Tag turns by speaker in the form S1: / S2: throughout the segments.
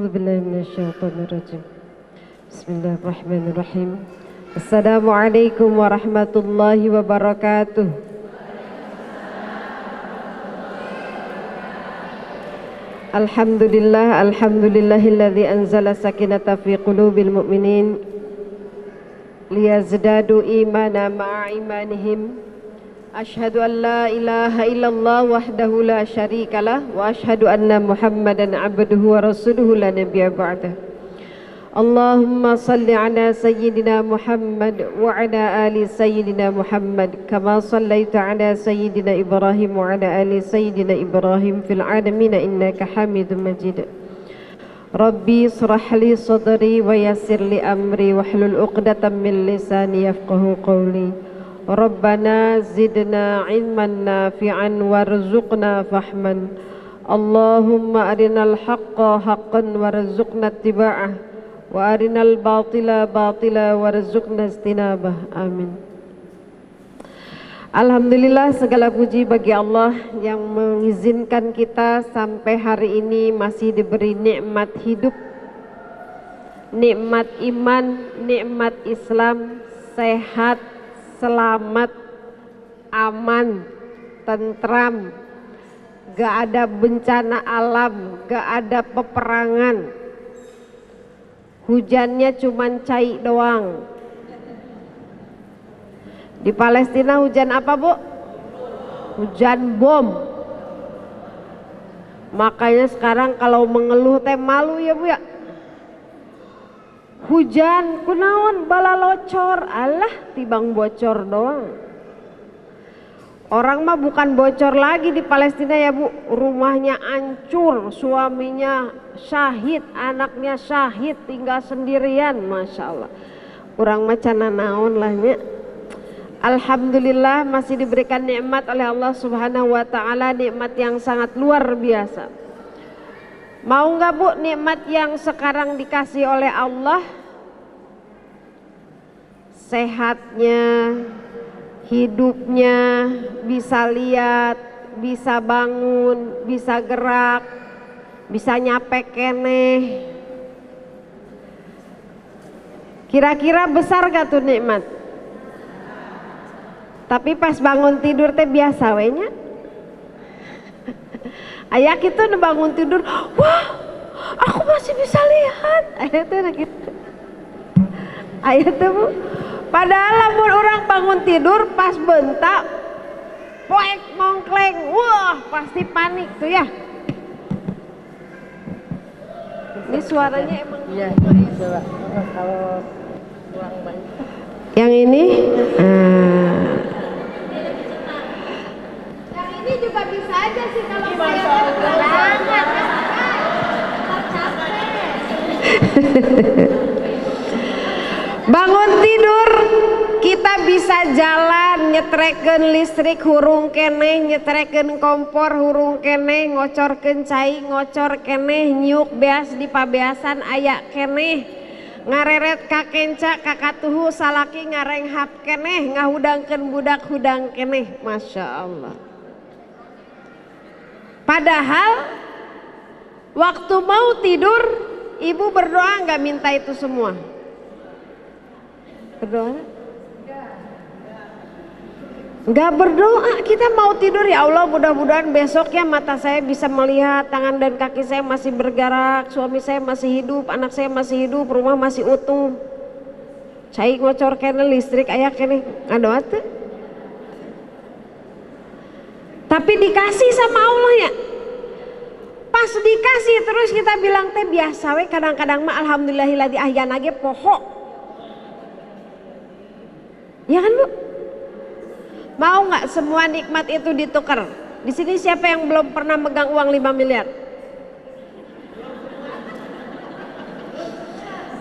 S1: أعوذ بالله من الشيطان الرجيم. بسم الله الرحمن الرحيم. السلام عليكم ورحمة الله وبركاته. Alhamdulillahilladzi anzala sakinata fi qulubil mu'minin liyazdadu imana ma'a imanihim. Asyhadu an la ilaha illallah wahdahu la syarikalah wa asyhadu anna Muhammadan abduhu wa rasuluhu la nabiyya ba'dah. Allahumma salli ala sayyidina Muhammad wa ala ali sayyidina Muhammad kama sallaita ala sayyidina Ibrahim wa ala ali sayyidina Ibrahim fil alamin innaka Hamidum Majid. Rabbi israh li sadri wa yassir li amri wahlul 'uqdatam min lisani yafqahu qawli. Rabbana zidna ilman nafi'an warzuqna fahman. Allahumma arinal haqqa haqqan warzuqna ittiba'ah wa arinal batila batila warzuqna istinabah. Amin. Alhamdulillah, segala puji bagi Allah yang mengizinkan kita sampai hari ini masih diberi nikmat hidup, nikmat iman, nikmat Islam, sehat, selamat, aman, tentram, gak ada bencana alam, gak ada peperangan, hujannya cuman cai doang. Di Palestina hujan apa, Bu? Hujan bom. Makanya sekarang kalau mengeluh teh malu ya, Bu ya. Hujan kunaon bala locor, alah tibang bocor doang. Orang mah bukan bocor lagi di Palestina ya, Bu. Rumahnya hancur, suaminya syahid, anaknya syahid, tinggal sendirian, Masya Allah. Orang macana naon lahnya. Alhamdulillah masih diberikan nikmat oleh Allah Subhanahu wa ta'ala, nikmat yang sangat luar biasa. Mau nggak, Bu, nikmat yang sekarang dikasih oleh Allah? Sehatnya, hidupnya, bisa lihat, bisa bangun, bisa gerak, bisa nyampe keneh. Kira-kira besar gak tuh nikmat? Tapi pas bangun tidur teh biasa we nya. Aya kitu nu bangun tidur, wah, aku masih bisa lihat. Aya teh gitu. Aya teh, Bu. Padahal lamun orang bangun tidur pas bentak, poek mongkleng, wah pasti panik tuh ya. Ini suaranya emang. Iya, coba kalau kurang banyak. Yang ini, yang ini juga bisa aja sih kalau saya banget. Bangun tidur kita bisa jalan, nyetrekeun listrik hurung keneh, nyetrekeun kompor hurung keneh, ngocorkeun cai ngocor keneh, nyuk beas di pabeasan aya keneh, ngareret ka kenca ka katuhu salaki ngarenghap keneh, ngahudangkeun budak hudang keneh. Masya Allah. Padahal waktu mau tidur ibu berdoa nggak minta itu semua? Berdoa? Enggak berdoa, kita mau tidur, ya Allah mudah-mudahan besok ya mata saya bisa melihat, tangan dan kaki saya masih bergerak, suami saya masih hidup, anak saya masih hidup, rumah masih utuh. Cai ngocor kene listrik aya kene ngadoa teh. Tapi dikasih sama Allah ya. Pas dikasih terus kita bilang teh biasa we, kadang-kadang mah alhamdulillahilladzi ahyana ge poho. Ya kan, Bu? Mau nggak semua nikmat itu ditukar? Di sini siapa yang belum pernah megang uang 5 miliar?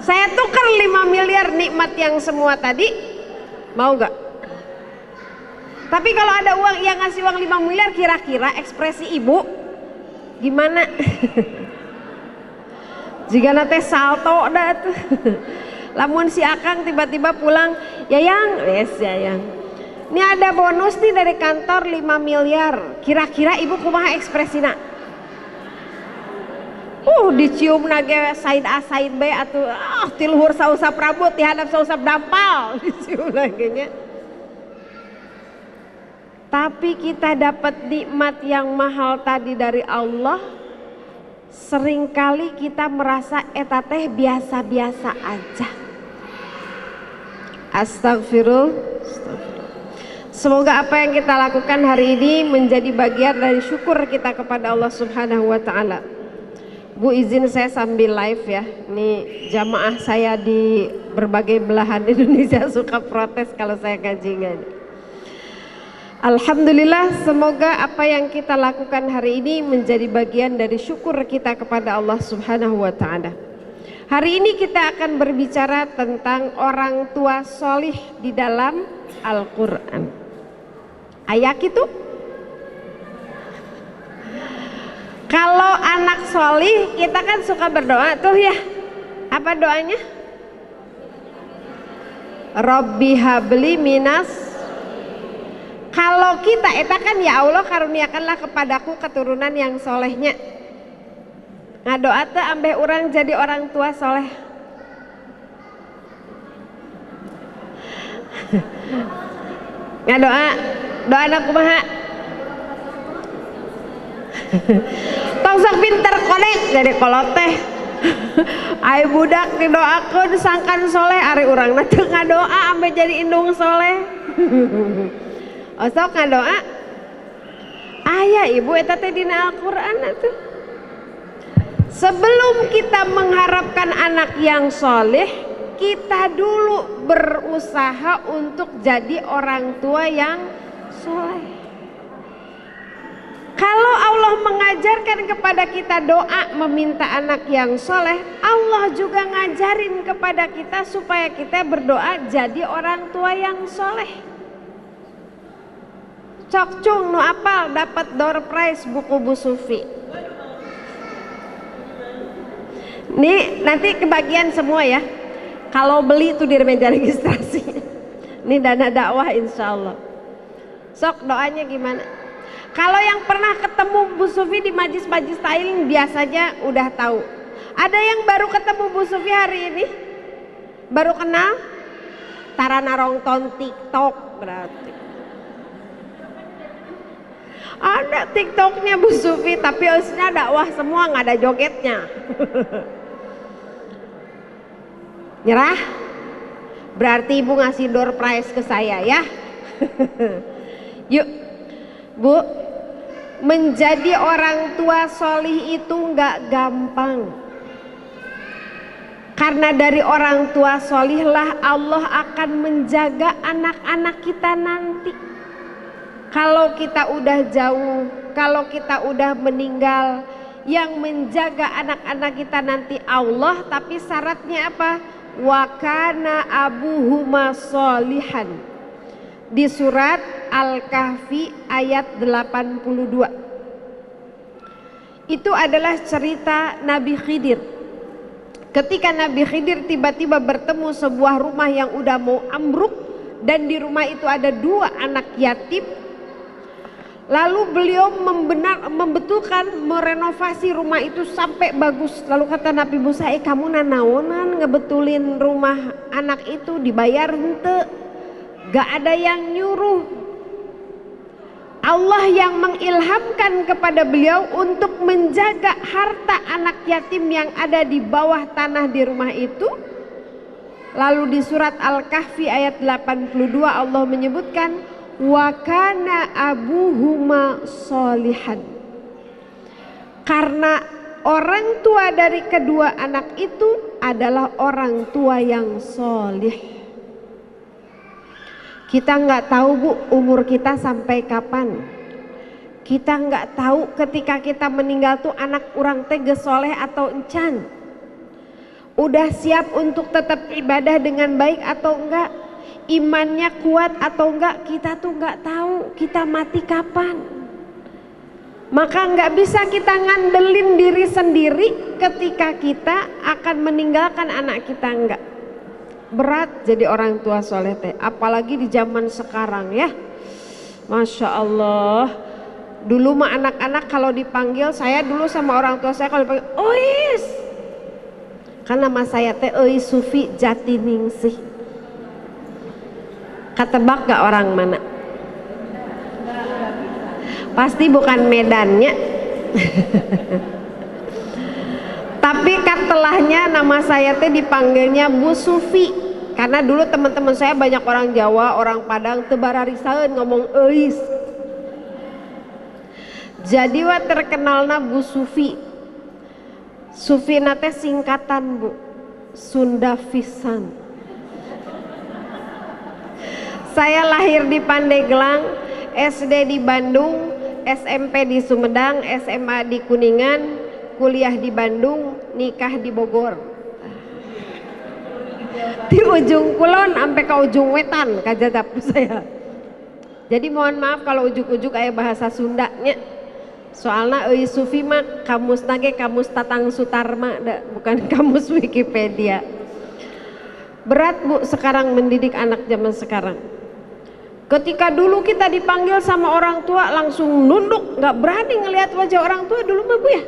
S1: Saya tukar 5 miliar nikmat yang semua tadi, mau nggak? Tapi kalau ada uang yang ngasih uang 5 miliar, kira-kira ekspresi ibu gimana? Jika nanti salto dah tuh. Lamun si Akang tiba-tiba pulang, Yayang, yes Yayang, ini ada bonus nih dari kantor 5 miliar. Kira-kira ibu kumaha ekspresina? Dicium nage Said A Said B atuh tiluhur sausap rambut dihadap sausap dampal dicium lagi nya. Tapi kita dapat nikmat yang mahal tadi dari Allah, seringkali kita merasa eta teh biasa-biasa aja. Astagfirullah. Semoga apa yang kita lakukan hari ini menjadi bagian dari syukur kita kepada Allah Subhanahu wa taala. Bu, izin saya sambil live ya. Ini jamaah saya di berbagai belahan Indonesia suka protes kalau saya ngaji. Alhamdulillah, semoga apa yang kita lakukan hari ini menjadi bagian dari syukur kita kepada Allah Subhanahu wa taala. Hari ini kita akan berbicara tentang orang tua solih di dalam Al-Quran. Ayat itu, kalau anak solih kita kan suka berdoa tuh ya. Apa doanya? Rabbi habli minas. Kalau kita eta kan ya Allah karuniakanlah kepadaku keturunan yang solehnya. Ngadoa teh ambeh orang jadi orang tua soleh. Ngadoa, doa anak kumaha? Tong sok pinter kolek jadi koloteh. Ai budak didoakeun sangkan soleh, ari urangna teu ngadoa ambe jadi indung soleh. Sok ngadoa. Aya ibu eta teh dina Al-Qur'an atuh. Sebelum kita mengharapkan anak yang soleh, kita dulu berusaha untuk jadi orang tua yang soleh. Kalau Allah mengajarkan kepada kita doa meminta anak yang soleh, Allah juga ngajarin kepada kita supaya kita berdoa jadi orang tua yang soleh. Cok cung nu apal dapat door prize buku Bu Sufi. Nih nanti kebagian semua ya. Kalau beli itu di meja registrasi. Ini dana dakwah insya Allah. Sok doanya gimana? Kalau yang pernah ketemu Bu Sufi di majlis-majlis ta'lim biasanya udah tahu. Ada yang baru ketemu Bu Sufi hari ini? Baru kenal? Tara narongton TikTok berarti. Ada TikToknya Bu Sufi tapi harusnya dakwah semua nggak ada jogetnya. Nyerah? Berarti ibu ngasih door prize ke saya ya. Yuk Bu, menjadi orang tua solih itu nggak gampang. Karena dari orang tua solihlah Allah akan menjaga anak-anak kita nanti. Kalau kita udah jauh, kalau kita udah meninggal, yang menjaga anak-anak kita nanti Allah, tapi syaratnya apa? Wa kana abuhuma solihan. Di surat Al-Kahfi ayat 82. Itu adalah cerita Nabi Khidir. Ketika Nabi Khidir tiba-tiba bertemu sebuah rumah yang udah mau ambruk, dan di rumah itu ada 2 anak yatim. Lalu beliau membetulkan, merenovasi rumah itu sampai bagus. Lalu kata Nabi Musa, kamu nanaonan ngebetulin rumah anak itu, dibayar henteu? Gak ada yang nyuruh. Allah yang mengilhamkan kepada beliau untuk menjaga harta anak yatim yang ada di bawah tanah di rumah itu. Lalu di surat Al-Kahfi ayat 82 Allah menyebutkan, wa kana abuhuma solihan. Karena orang tua dari kedua anak itu adalah orang tua yang solih. Kita nggak tahu Bu umur kita sampai kapan. Kita nggak tahu ketika kita meninggal tuh anak orang teh geus soleh atau encan. Udah siap untuk tetap ibadah dengan baik atau enggak, imannya kuat atau enggak, kita tuh enggak tahu kita mati kapan. Maka enggak bisa kita ngandelin diri sendiri ketika kita akan meninggalkan anak kita, enggak. Berat jadi orang tua soleh teh, apalagi di zaman sekarang ya. Masya Allah, Dulu mah anak-anak kalau dipanggil, saya dulu sama orang tua saya kalau dipanggil Ois, karena nama saya teh Ois Sufi Jatiningsih. Ketebak gak orang mana? Pasti bukan Medannya. Tapi katelahnya nama saya teh dipanggilnya Bu Sufi, karena dulu teman-teman saya banyak orang Jawa, orang Padang teu bararisaeun ngomong Ois. Jadi wa terkenalna Bu Sufi. Sufi nate singkatan Bu, Sunda Pisan. Saya lahir di Pandeglang, SD di Bandung, SMP di Sumedang, SMA di Kuningan, kuliah di Bandung, nikah di Bogor. Di ujung kulon sampai ke ujung wetan kajadap saya. Jadi mohon maaf kalau ujuk-ujuk aya bahasa Sundanya. Soalnya Ois Sufi mah kamus nage kamus Tatang Sutarma, bukan kamus Wikipedia. Berat Bu sekarang mendidik anak zaman sekarang. Ketika dulu kita dipanggil sama orang tua langsung nunduk, nggak berani ngelihat wajah orang tua dulu mah Bu ya.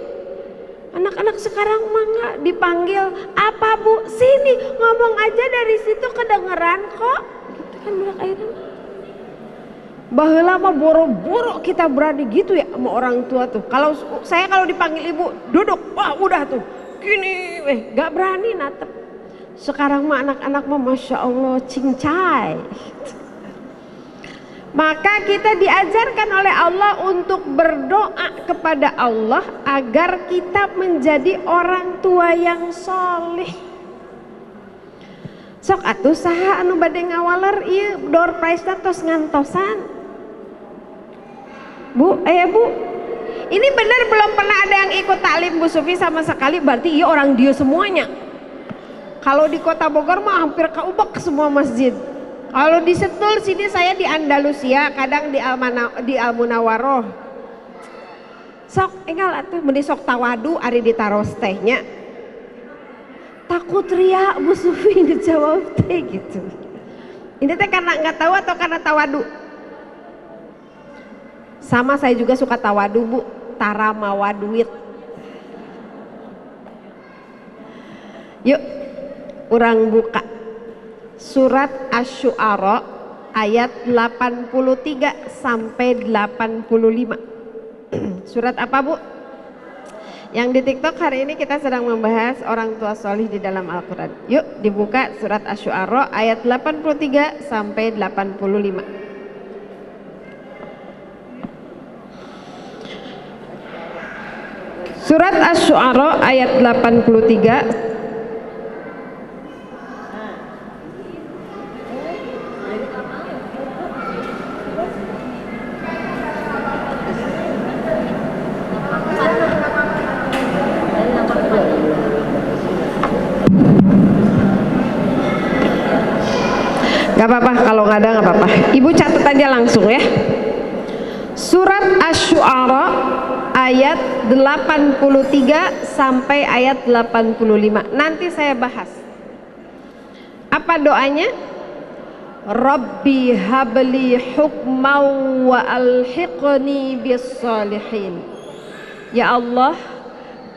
S1: Anak-anak sekarang mah nggak dipanggil apa Bu, sini ngomong aja dari situ kedengeran kok. Gitu kan budak akhirnya. Baheula mah boro-boro kita berani gitu ya sama orang tua tuh. Kalau saya kalau dipanggil ibu duduk, wah udah tuh gini, nggak berani natep. Sekarang mah anak-anak mah masya Allah cincai. Maka kita diajarkan oleh Allah untuk berdoa kepada Allah agar kita menjadi orang tua yang soleh. Sok atuh saha anu bade ngawaler ieu door prize-na tos ngantosan. Bu, Bu, ini benar belum pernah ada yang ikut taklim Bu Sufi sama sekali, berarti iya orang dia semuanya. Kalau di kota Bogor mah hampir kaubek semua masjid. Kalau di Setul sini saya di Andalusia, kadang di Al-Munawaroh. Sok enggal atuh meni sok tawadu ari ditaros tehnya. Takut ria Bu Sufi dijawab teh gitu. Ini teh karena nggak tahu atau karena tawadu? Sama saya juga suka tawadu Bu, tara mawa duit. Yuk, urang buka surat Asy-Syu'ara ayat 83 sampai 85. Surat apa Bu? Yang di TikTok hari ini kita sedang membahas orang tua solih di dalam Al-Quran. Yuk dibuka surat Asy-Syu'ara ayat 83 sampai 85. Surat Asy-Syu'ara ayat 83. Gak apa-apa kalau nggak ada nggak apa-apa. Ibu catat aja langsung ya. Surat Asy-Syu'ara ayat 83 sampai ayat 85. Nanti saya bahas. Apa doanya? Rabbi habli hukmaw wa alhiqni bis salihin. Ya Allah,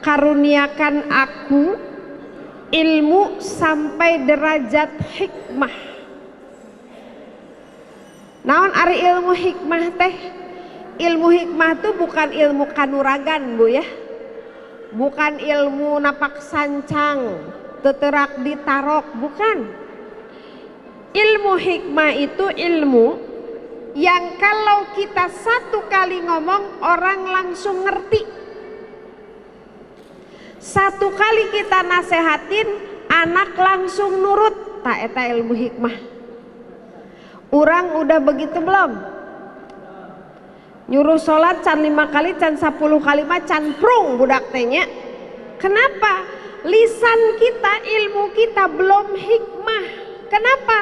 S1: karuniakan aku ilmu sampai derajat hikmah. Naon ari ilmu hikmah teh? Ilmu hikmah tuh bukan ilmu kanuragan Bu ya, bukan ilmu napak sancang, teterak ditarok, bukan. Ilmu hikmah itu ilmu yang kalau kita satu kali ngomong orang langsung ngerti. Satu kali kita nasehatin anak langsung nurut, tak eta ilmu hikmah. Urang udah begitu belum? Nyuruh sholat can 5 kali, can 10 kali mah can prung budak tehnya. Kenapa? Lisan kita, ilmu kita belum hikmah. Kenapa?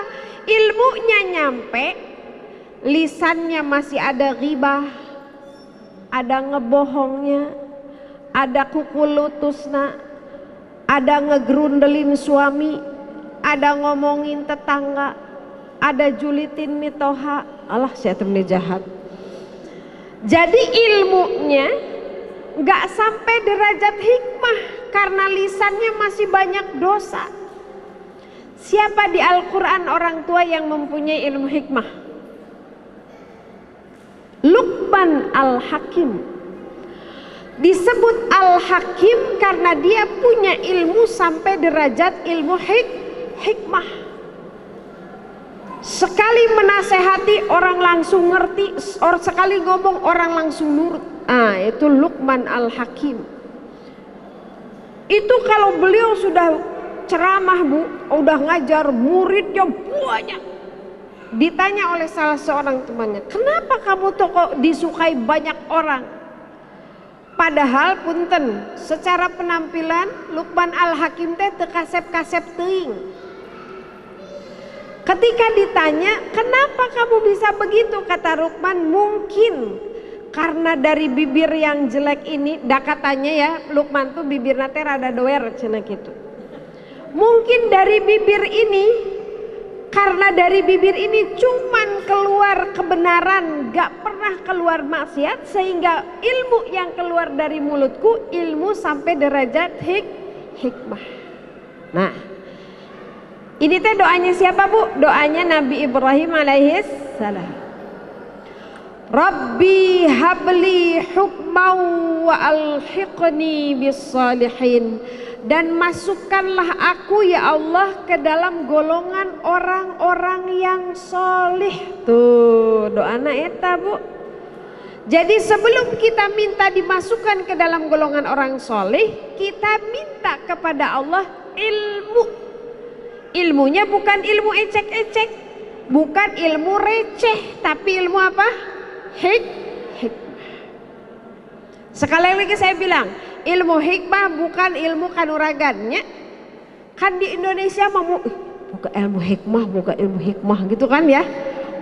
S1: Ilmunya nyampe, lisannya masih ada ghibah, ada ngebohongnya, ada kuku lutusna, ada ngegrundelin suami, ada ngomongin tetangga, ada julitin mitoha. Allah saya temui jahat. Jadi ilmunya nggak sampai derajat hikmah karena lisannya masih banyak dosa. Siapa di Al-Quran orang tua yang mempunyai ilmu hikmah? Luqman Al-Hakim. Disebut Al-Hakim karena dia punya ilmu sampai derajat ilmu hikmah. Sekali menasehati orang langsung ngerti, sekali ngomong orang langsung nurut. Itu Luqman Al-Hakim. Itu kalau beliau sudah ceramah Bu, udah ngajar muridnya banyak. Ditanya oleh salah seorang temannya, kenapa kamu tuh kok disukai banyak orang? Padahal punten, secara penampilan Luqman Al-Hakim teh tekasep-kasep teuing. Ketika ditanya, kenapa kamu bisa begitu? Kata Luqman, mungkin karena dari bibir yang jelek ini, katanya ya, Luqman tuh bibirnya teh rada doer cenah gitu. Mungkin dari bibir ini, karena dari bibir ini cuman keluar kebenaran, gak pernah keluar maksiat, sehingga ilmu yang keluar dari mulutku, ilmu sampai derajat hikmah. Nah, ini teh doanya siapa Bu? Doanya Nabi Ibrahim alaihis salam. Rabbi habli hukman wa alhiqni bis salihin. Dan masukkanlah aku ya Allah ke dalam golongan orang-orang yang solih. Tuh doana eta Bu. Jadi sebelum kita minta dimasukkan ke dalam golongan orang solih, kita minta kepada Allah ilmu. Ilmunya bukan ilmu ecek-ecek, bukan ilmu receh, tapi ilmu apa? Hikmah. Sekali lagi saya bilang, ilmu hikmah bukan ilmu kanuragannya. Kan di Indonesia mau bukan ilmu hikmah, bukan ilmu hikmah gitu kan ya.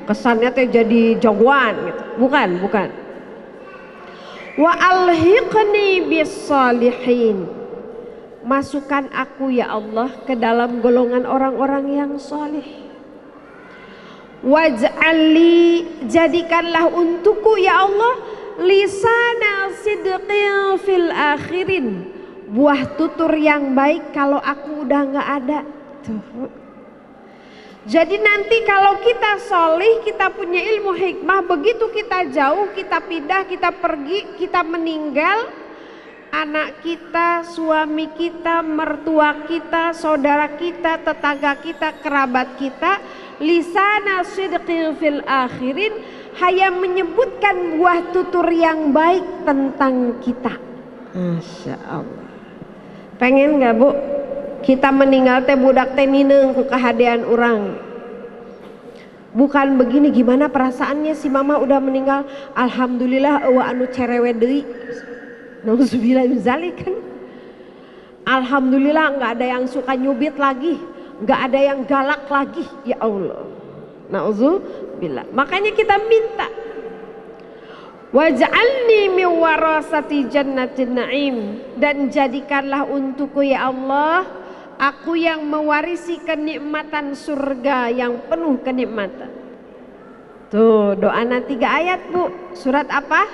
S1: Kesannya teh jadi jagoan gitu. Bukan. Wa alhiqni bis salihin. Masukkan aku ya Allah ke dalam golongan orang-orang yang soleh. Waj'alli, jadikanlah untukku ya Allah lisana sidqin fil akhirin, buah tutur yang baik kalau aku udah gak ada. Tuh. Jadi nanti kalau kita soleh, kita punya ilmu hikmah, begitu kita jauh, kita pindah, kita pergi, kita meninggal, anak kita, suami kita, mertua kita, saudara kita, tetangga kita, kerabat kita, lisana sidqin fil akhirin, hanya menyebutkan buah tutur yang baik tentang kita. Masya Allah. Pengen gak Bu? Kita meninggal teh budak teh nineng ku kahadean orang. Bukan begini, gimana perasaannya si mama udah meninggal? Alhamdulillah eueuh anu cerewe deui. Nauzubillah min zalik kan. Alhamdulillah nggak ada yang suka nyubit lagi, nggak ada yang galak lagi, ya Allah. Nauzubillah. Makanya kita minta, waj'alni min warasati jannatin na'im, dan jadikanlah untukku ya Allah, aku yang mewarisi kenikmatan surga yang penuh kenikmatan. Tuh doana 3 ayat Bu. Surat apa?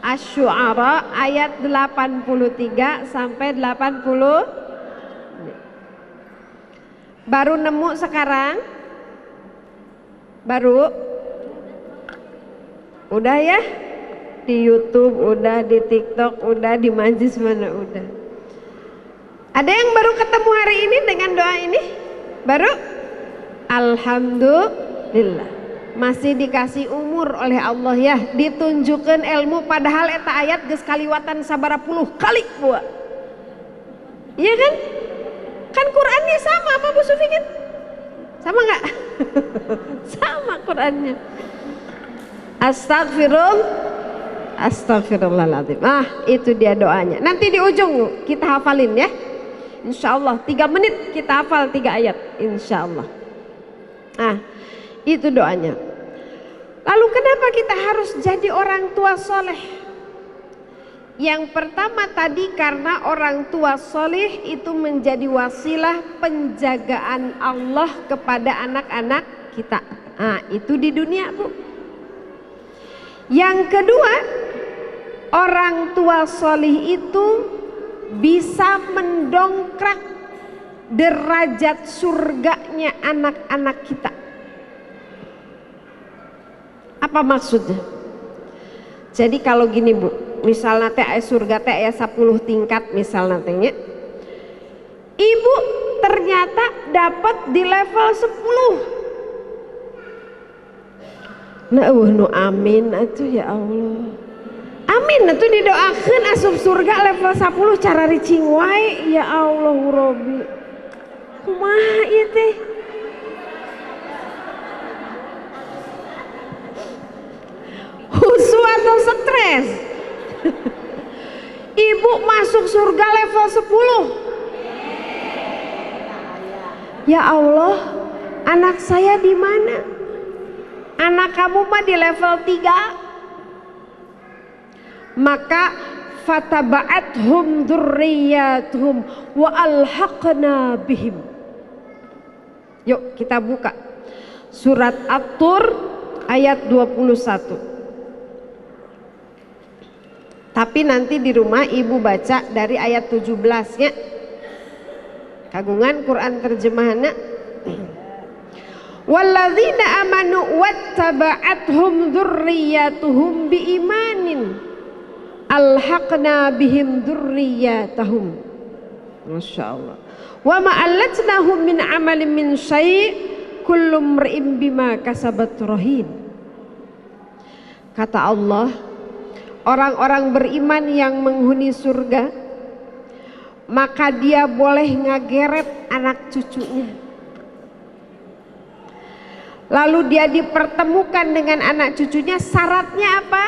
S1: Asy-Syu'ara ayat 83 sampai 80. Baru nemu sekarang? Baru? Udah ya? Di YouTube udah, di TikTok udah, di majlis mana udah. Ada yang baru ketemu hari ini dengan doa ini? Baru? Alhamdulillah. Masih dikasih umur oleh Allah ya, ditunjukkan ilmu, padahal eta ayat geus kaliwatan sabara puluh kali Bu. Iya kan? Kan Qurannya sama apa Bu Sufi kan? Sama enggak? Sama Qurannya. Astagfirullahaladzim. Itu dia doanya. Nanti di ujung kita hafalin ya. Insya Allah 3 menit kita hafal 3 ayat. Insya Allah. Itu doanya. Lalu kenapa kita harus jadi orang tua soleh? Yang pertama tadi karena orang tua soleh itu menjadi wasilah penjagaan Allah kepada anak-anak kita. Itu di dunia Bu. Yang kedua, orang tua solih itu bisa mendongkrak derajat surganya anak-anak kita. Apa maksudnya? Jadi kalau gini Bu, misalnya teh surga teh ya 10 tingkat misalnya tehnya. Ibu ternyata dapat di level 10. Nah, nu amin atuh ya Allah. Amin atuh didoakeun asup surga level 10 cara ricing wae ya Allah Robbi. Kumaha ieu teh? Husu atau stres? Ibu masuk surga level 10. Ya Allah, anak saya di mana? Anak kamu mah di level 3. Maka fataba'athum dzurriyyatuhum wa alhaqna bihim. Yuk kita buka surat At-Tur ayat 21. Tapi nanti di rumah ibu baca dari ayat 17-nya. Kagungan Quran terjemahannya. Walladzina amanu wattaba'athum dzurriyyatuhum biimanin alhaqna bihim dzurriyyatahum. Masyaallah. Wa ma allatnahum min amalin min syai' kullu mri'in bima kasabat rahin. Kata Allah, orang-orang beriman yang menghuni surga, maka dia boleh ngageret anak cucunya. Lalu dia dipertemukan dengan anak cucunya, syaratnya apa?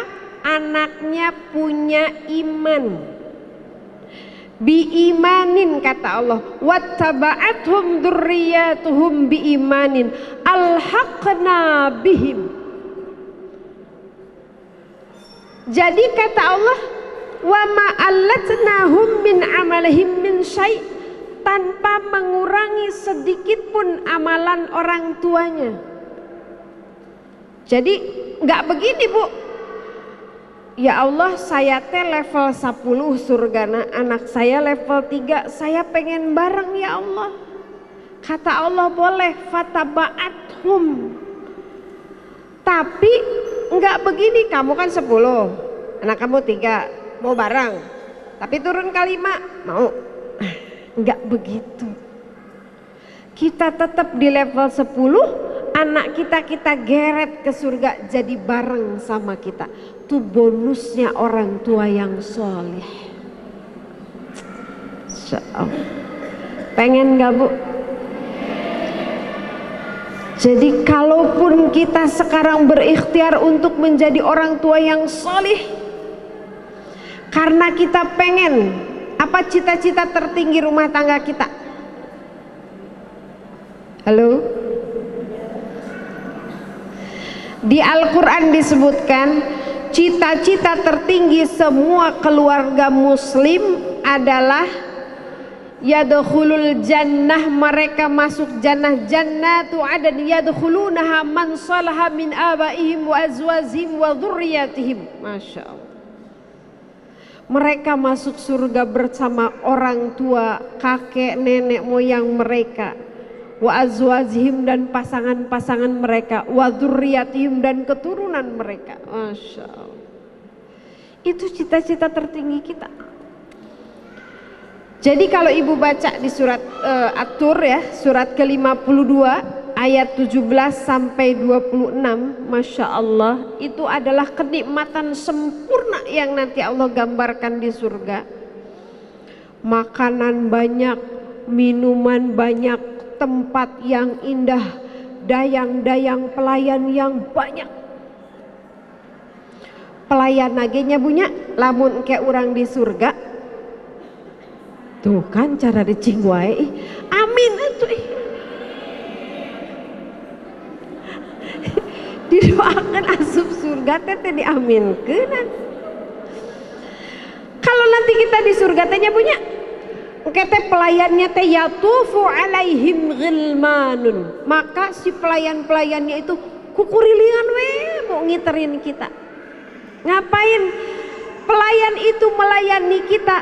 S1: Anaknya punya iman. Biimanin kata Allah, wattaba'athum dzurriyyatuhum biimanin alhaqna bihim. Jadi kata Allah, wa ma'allatnahum min amalihim min syai', tanpa mengurangi sedikit pun amalan orang tuanya. Jadi nggak begini Bu, ya Allah saya teh level 10 surgana, anak saya level 3, saya pengen bareng ya Allah. Kata Allah boleh, fataba'athum. Tapi enggak begini, kamu kan 10, anak kamu 3, mau bareng, tapi turun ke 5, mau? Enggak begitu. Kita tetap di level 10, anak kita geret ke surga jadi bareng sama kita. Itu bonusnya orang tua yang soleh. Pengen gak Bu? Jadi kalaupun kita sekarang berikhtiar untuk menjadi orang tua yang soleh, karena kita pengen, apa cita-cita tertinggi rumah tangga kita? Halo? Di Al-Quran disebutkan cita-cita tertinggi semua keluarga muslim adalah yadkhulul jannah, mereka masuk jannah, jannatu adan yadkhulunaha man salaha min abaihim wa azwajihim wa dzurriyyatihim. Masya Allah. Mereka masuk surga bersama orang tua, kakek, nenek moyang mereka, wa azwajihim dan pasangan-pasangan mereka, wa dzurriyyatihim dan keturunan mereka. Masya Allah. Itu cita-cita tertinggi kita. Jadi kalau ibu baca di surat At-Tur ya, surat ke-52 ayat 17 sampai 26, Masya Allah, itu adalah kenikmatan sempurna yang nanti Allah gambarkan di surga. Makanan banyak, minuman banyak, tempat yang indah, dayang-dayang pelayan yang banyak. Pelayan nagenya punya, lamun kayak orang di surga. Tuh kan cara dicing wae. Amin atuh. Didoakan asup surga teh diaminkeun. Kalau nanti kita di surga tehnya punya, teh pelayannya teh yatufu alaihim ghilmanun, maka si pelayan-pelayannya itu kukurilian we mau ngiterin kita. Ngapain? Pelayan itu melayani kita.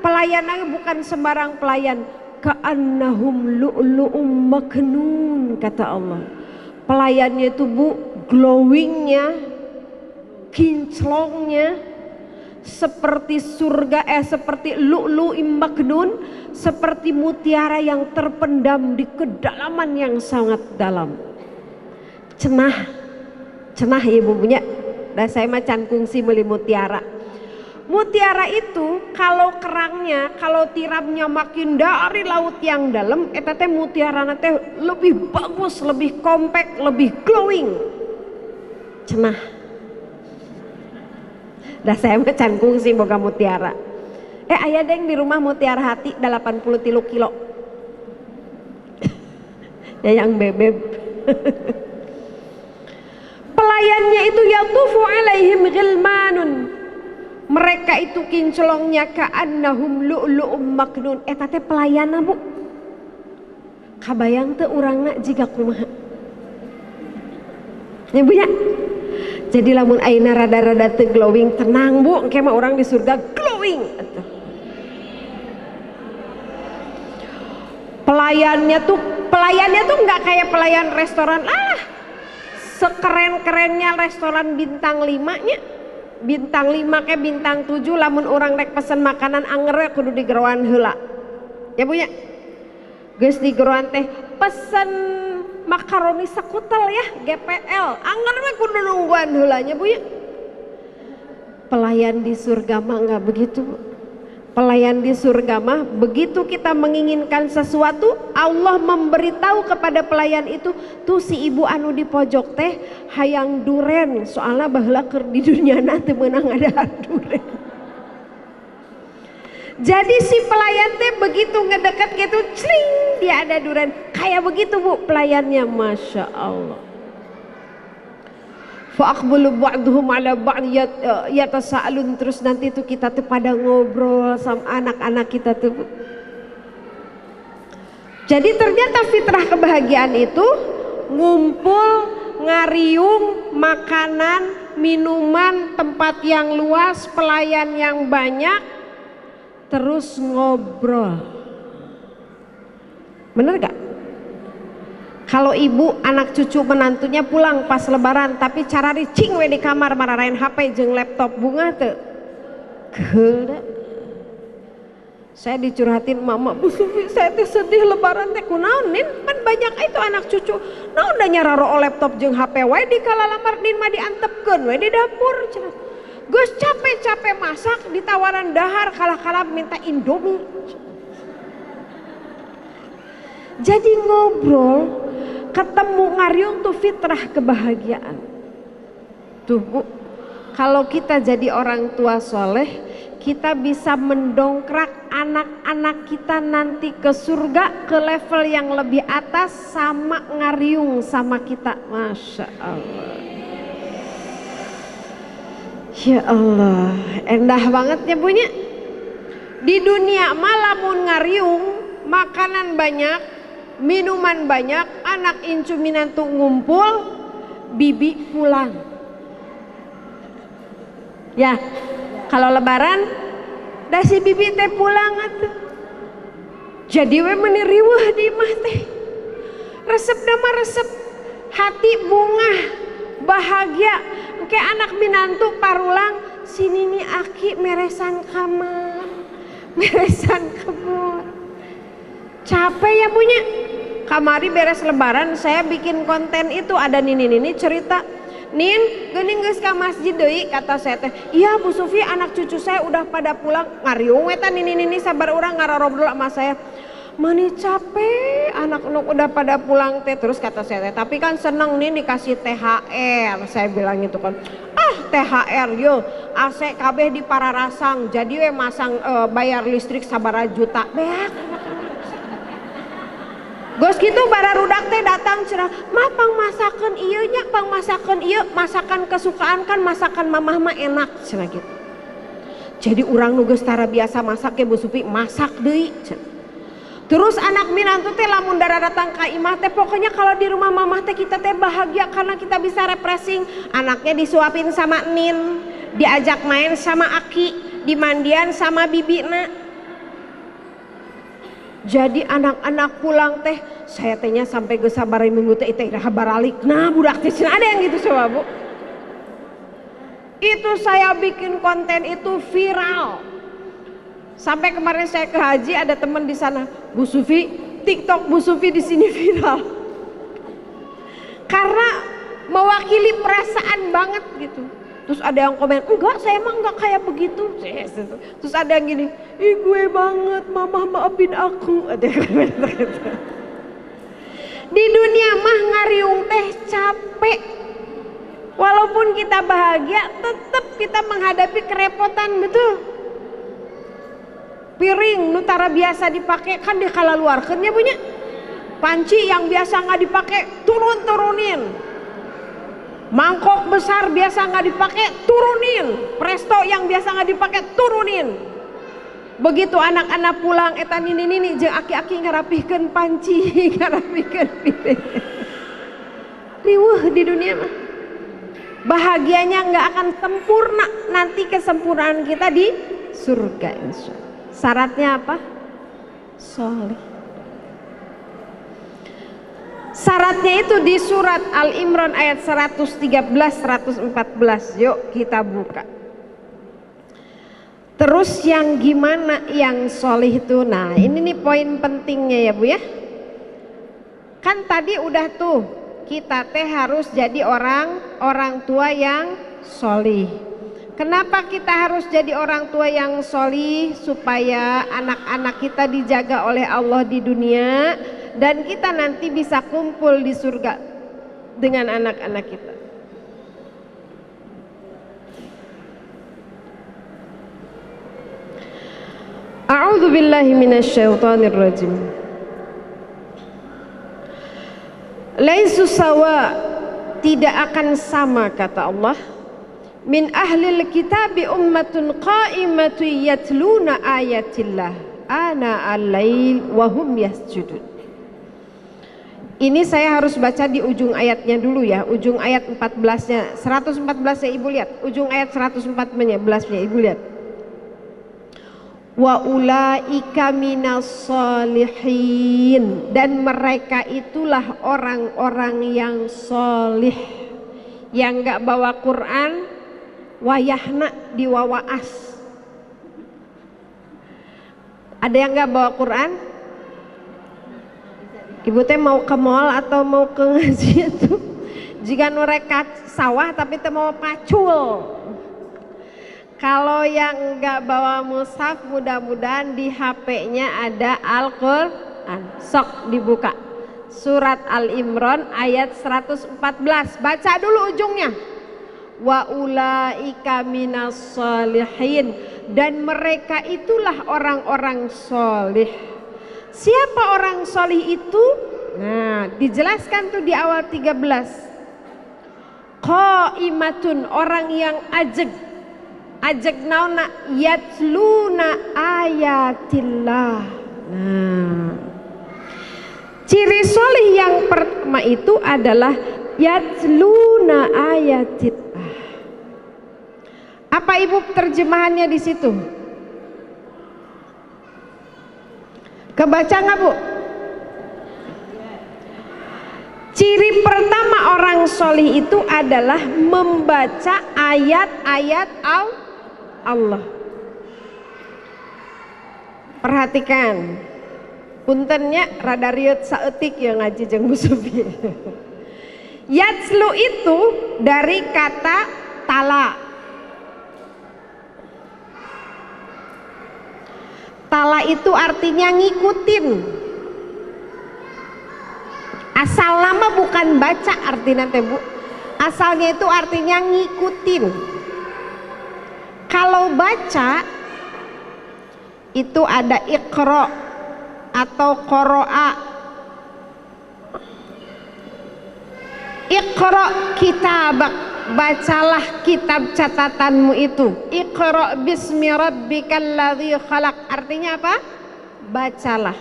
S1: Pelayanannya bukan sembarang pelayan. Ka'annahum lu'lu'um maknun, kata Allah. Pelayannya itu Bu, glowingnya, kinclongnya seperti surga, seperti lu'lu'im maknun, seperti mutiara yang terpendam di kedalaman yang sangat dalam. Cenah ibu punya. Dan saya macan kungsi beli mutiara. Mutiara itu kalau kerangnya, kalau tiramnya makin dari laut yang dalam, eta teh mutiara teh lebih bagus, lebih kompak, lebih glowing. Cenah. Dah saya macan kungsi boga mutiara. Aya deng di rumah mutiara hati 83 kilo. Ya yang bebeb. Pelayannya itu yatufu alaihim ghilmanun. Mereka itu kinclongnya ka'annahum lu'lu'um maknun. Eta teh pelayana Bu. Kabayang teu urangna jiga kumaha. Ya Bu ya. Jadi lamun ayeuna rada-rada teu glowing tenang Bu, engke mah urang di surga glowing atuh. Pelayannya tuh enggak kayak pelayan restoran. Sekeren-kerennya restoran bintang 5-nya. Bintang 5 ke bintang 7, lamun orang rek pesen makanan anger kudu digeroan heula. Ya Bu ya. Geus digeroan teh pesen makaroni sekutel ya, GPL. Anger mah kudu nungguan heulanya Bu ya. Pelayan di surga mah enggak begitu. Pelayan di surga mah begitu kita menginginkan sesuatu, Allah memberitahu kepada pelayan itu, tuh si ibu anu di pojok teh hayang duren, soalnya baheula keur di dunia teu meunang ada duren. Jadi si pelayan teh begitu ngedeket gitu, cling, dia ada duren. Kayak begitu Bu pelayannya, Masya Allah. Fa'aqbalu ba'duhum ala ba'd yatasaalun, terus nanti itu kita tuh pada ngobrol sama anak-anak kita tuh. Jadi ternyata fitrah kebahagiaan itu ngumpul, ngariung, makanan, minuman, tempat yang luas, pelayan yang banyak, terus ngobrol. Bener gak? Kalau ibu anak cucu menantunya pulang pas lebaran tapi cara ricing we di kamar mararain HP jeung laptop bunga teu. Geulda. Saya dicurhatin mama, Bu Sufi saya teh sedih lebaran teh kunaon nin? Kan banyak itu anak cucu. Naon da nyararo laptop jeung HP we di kalalamar nin mah diantepkeun we di dapur cenah. Geus capek-capek masak ditawaran dahar kalah-kalah minta Indomie. Jadi ngobrol, ketemu ngariung tuh fitrah kebahagiaan. Tuh Bu, kalau kita jadi orang tua soleh, kita bisa mendongkrak anak-anak kita nanti ke surga, ke level yang lebih atas sama ngariung sama kita. Masya Allah. Ya Allah, endah banget ya punya. Di dunia malamun ngariung, makanan banyak, minuman banyak, anak incu minantu ngumpul, bibi pulang. Ya, kalau lebaran, dah si bibi teh pulang atuh. Jadi we meuni riweuh di imah teh. Resep nama resep hati bunga, bahagia. Engke anak minantu parulang, sini nih aki meresan kamar, meresan kebun. Capek ya punya. Kamari beres lebaran saya bikin konten itu, ada nini cerita, Nin geuning geus ka masjid deui kata saya teh. Iya Bu Sufi, anak cucu saya udah pada pulang. Ngariung eta nini sabar urang ngarobrol sama saya. Mani capek anak-anak udah pada pulang teh. Terus kata saya teh, tapi kan seneng nih dikasih THR. Saya bilang gitu kan. THR yo AC kabeh di Pararasang. Jadi we masang bayar listrik sabaraha juta. Beak. Gos gitu bararudak teh datang cerah, mah pang masakan ieu nya, pang masakan ieu, masakan kesukaan kan masakan mamah mah enak cenah gitu. Jadi urang nu geus tara biasa masak ke Bu Sufi masak deui cenah. Terus anak minantu teh lamun dara datang ka imah teh pokoknya kalau di rumah mamah teh kita teh bahagia karena kita bisa refreshing. Anaknya disuapin sama Nin, diajak main sama Aki, dimandian sama bibina. Jadi anak-anak pulang teh saya tehnya sampai geus sabari minggu teh teh dah baralik. Nah budak teh ada yang gitu coba Bu. Itu saya bikin konten itu viral. Sampai kemarin saya ke haji ada teman di sana, Bu Sufi, TikTok Bu Sufi di sini viral. Karena mewakili perasaan banget gitu. Terus ada yang komen, enggak saya emang enggak kayak begitu. Terus ada yang gini, ih gue banget, mama maafin aku. Ada yang komen gitu. Di dunia mah ngariung teh capek. Walaupun kita bahagia, tetap kita menghadapi kerepotan, betul. Piring nutara biasa dipakai kan dikalaluarkeun ya punya. Panci yang biasa nggak dipakai turunin. Mangkok besar biasa nggak dipakai turunin. Presto yang biasa nggak dipakai turunin. Begitu anak-anak pulang eta nini jeung aki-aki ngarapihkeun panci, ngarapihkeun piring. Riweuh di dunia mah. Bahagianya nggak akan sempurna, nanti kesempurnaan kita di surga insyaallah. Syaratnya apa? Soleh. Syaratnya itu di surat Al-Imran ayat 113-114. Yuk kita buka. Terus yang gimana yang soleh itu? Nah ini nih poin pentingnya ya Bu ya. Kan tadi udah tuh kita teh harus jadi orang tua yang soleh. Kenapa kita harus jadi orang tua yang solih? Supaya anak-anak kita dijaga oleh Allah di dunia dan kita nanti bisa kumpul di surga dengan anak-anak kita. A'udzu billahi minasyaitonir rajim. Laisu sawa, tidak akan sama kata Allah. Min ahlil kitabi ummatun qa'imatun yatluna ayatillah ana al-lail wa hum yasjudun. Ini saya harus baca di ujung ayatnya dulu ya, ujung ayat 14-nya, 114 ya Ibu lihat, ujung ayat 114-nya Ibu lihat. Wa ulaika minas solihin, dan mereka itulah orang-orang yang solih, yang gak bawa Quran wayahna diwawaas. Ada yang gak bawa Quran? Ibu teh mau ke mall atau mau ke ngaji itu jika nurekat sawah tapi teh mau pacul. Kalau yang gak bawa mushaf mudah-mudahan di HP-nya ada Al-Quran. Sok dibuka surat Al-Imran ayat 114. Baca dulu ujungnya. Wa ulaika minas solihin, dan mereka itulah orang-orang solih. Siapa orang solih itu? Nah dijelaskan tuh di awal 13. Qaimatun, orang yang ajeg nauna yatluna ayatillah. Nah ciri solih yang pertama itu adalah yatluna ayatillah. Apa Ibu terjemahannya di situ? Kebaca nggak Bu? Ciri pertama orang solih itu adalah membaca ayat-ayat Allah. Perhatikan, puntennya rada riut saeutik ya ngaji jeung Bu Sufi. Yatslu itu dari kata tala. Tala itu artinya ngikutin. Asal nama bukan baca artinya teh Bu. Asalnya itu artinya ngikutin. Kalau baca itu ada iqra atau qoro'a. Iqra kitabak, bacalah kitab catatanmu itu. Iqra bismi rabbikal ladzi khalaq, artinya apa? Bacalah.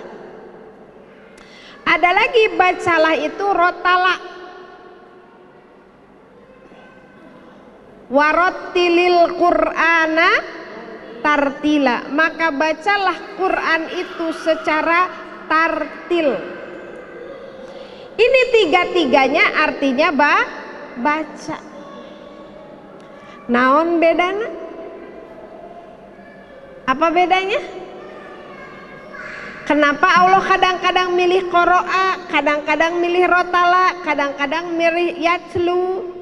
S1: Ada lagi bacalah itu rotala. Warattilil Qur'ana tartila, maka bacalah Quran itu secara tartil. Ini tiga-tiganya artinya baca. Naon bedana? Apa bedanya? Kenapa Allah kadang-kadang milih qoro'a, kadang-kadang milih rotala, kadang-kadang milih yatslu?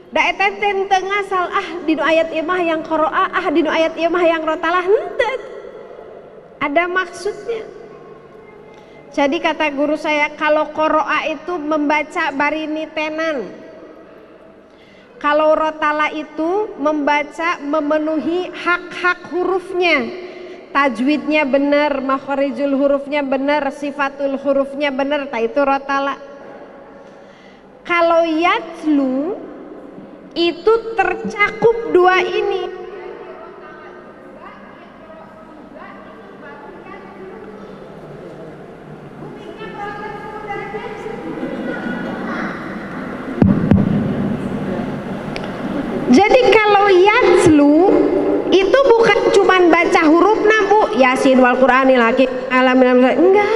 S1: Da eta teu ngasal dinu ayat ieu mah yang qoro'a, dinu ayat ieu mah yang rotalah, henteu. Ada maksudnya. Jadi kata guru saya, kalau qoro'a itu membaca bari nitenan. Kalau rotala itu membaca memenuhi hak-hak hurufnya. Tajwidnya benar, makharijul hurufnya benar, sifatul hurufnya benar, itu rotala. Kalau yatslu itu tercakup dua ini. Jadi kalau yatslu itu bukan cuman baca huruf Bu, Yasin wal Qur'anil hakim alamin, enggak.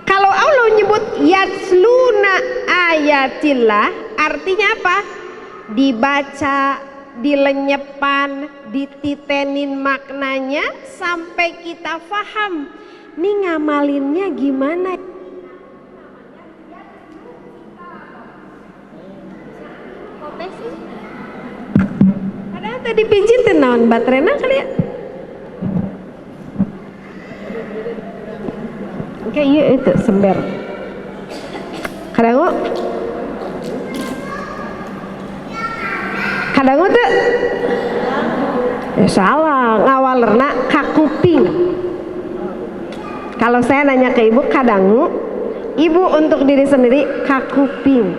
S1: Kalau Allah nyebut yatsluna ayatillah, artinya apa? Dibaca, dilenyepan, dititenin maknanya sampai kita paham. Nih ngamalinnya gimana? Padahal tadi pijitin naon baterena kali ya. Oke, iya itu sember. Kadang tuh salah ngawalerna ka kuping. Kalau saya nanya ke ibu, kadang ibu untuk diri sendiri ka kuping.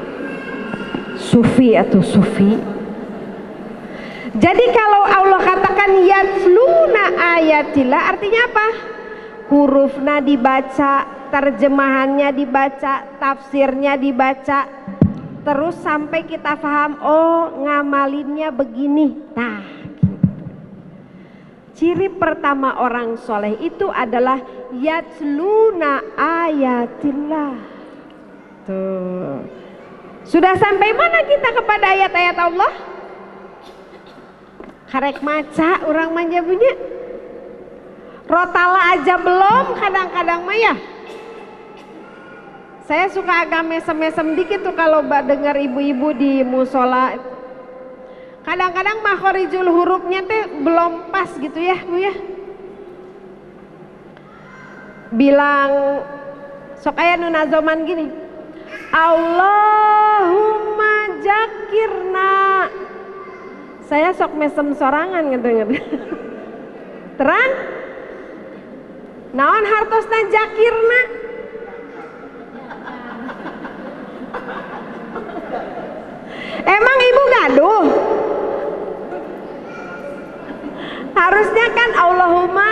S1: Sufi atau sufi. Jadi kalau Allah katakan yatsluna ayatillah, artinya apa? Hurufnya dibaca, terjemahannya dibaca, tafsirnya dibaca, terus sampai kita paham, oh ngamalinnya begini. Nah, gitu. Ciri pertama orang soleh itu adalah yatsluna ayatillah. Tuh. Sudah sampai mana kita kepada ayat-ayat Allah? Karek maca orang manja punya. Rotala aja belum kadang-kadang mah ya. Saya suka agak mesem-mesem dikit tuh kalau dengar ibu-ibu di musola. Kadang-kadang makharijul hurufnya teh belum pas gitu ya Bu ya. Bilang sok aya nu nazoman gini. Allahumma jakirna. Saya sok mesem sorangan gitu. Terang? Naon hartosna jakirna? Emang ibu gaduh? Harusnya kan Allahumma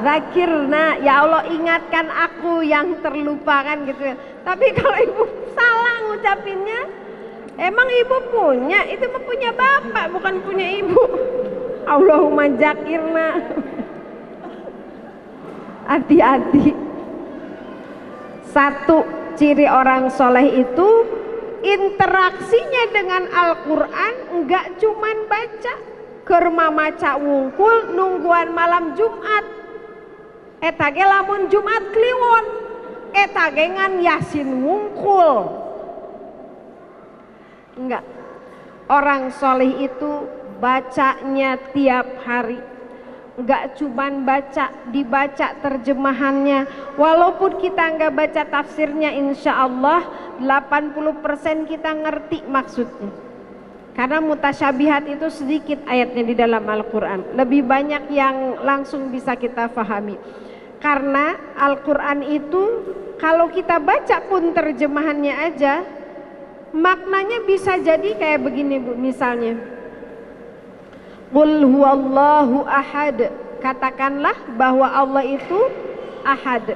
S1: zakirna, ya Allah ingatkan aku yang terlupakan gitu ya. Tapi kalau ibu salah ngucapinnya, emang ibu punya, itu mah punya bapak bukan punya ibu. Allahumma zakirna. Hati-hati. Satu ciri orang soleh itu interaksinya dengan Al-Quran enggak cuman baca, keur mamaca wungkul nungguan malam Jumat. Eta ge lamun Jumat kliwon, eta ge ngan Yasin wungkul. Enggak. Orang soleh itu bacanya tiap hari. Enggak cuman baca, dibaca terjemahannya. Walaupun kita enggak baca tafsirnya, insya Allah 80% kita ngerti maksudnya. Karena mutasyabihat itu sedikit ayatnya di dalam Al-Quran. Lebih banyak yang langsung bisa kita fahami. Karena Al-Quran itu kalau kita baca pun terjemahannya aja, maknanya bisa jadi kayak begini Bu, misalnya Qul huwallahu ahad. Katakanlah bahwa Allah itu ahad.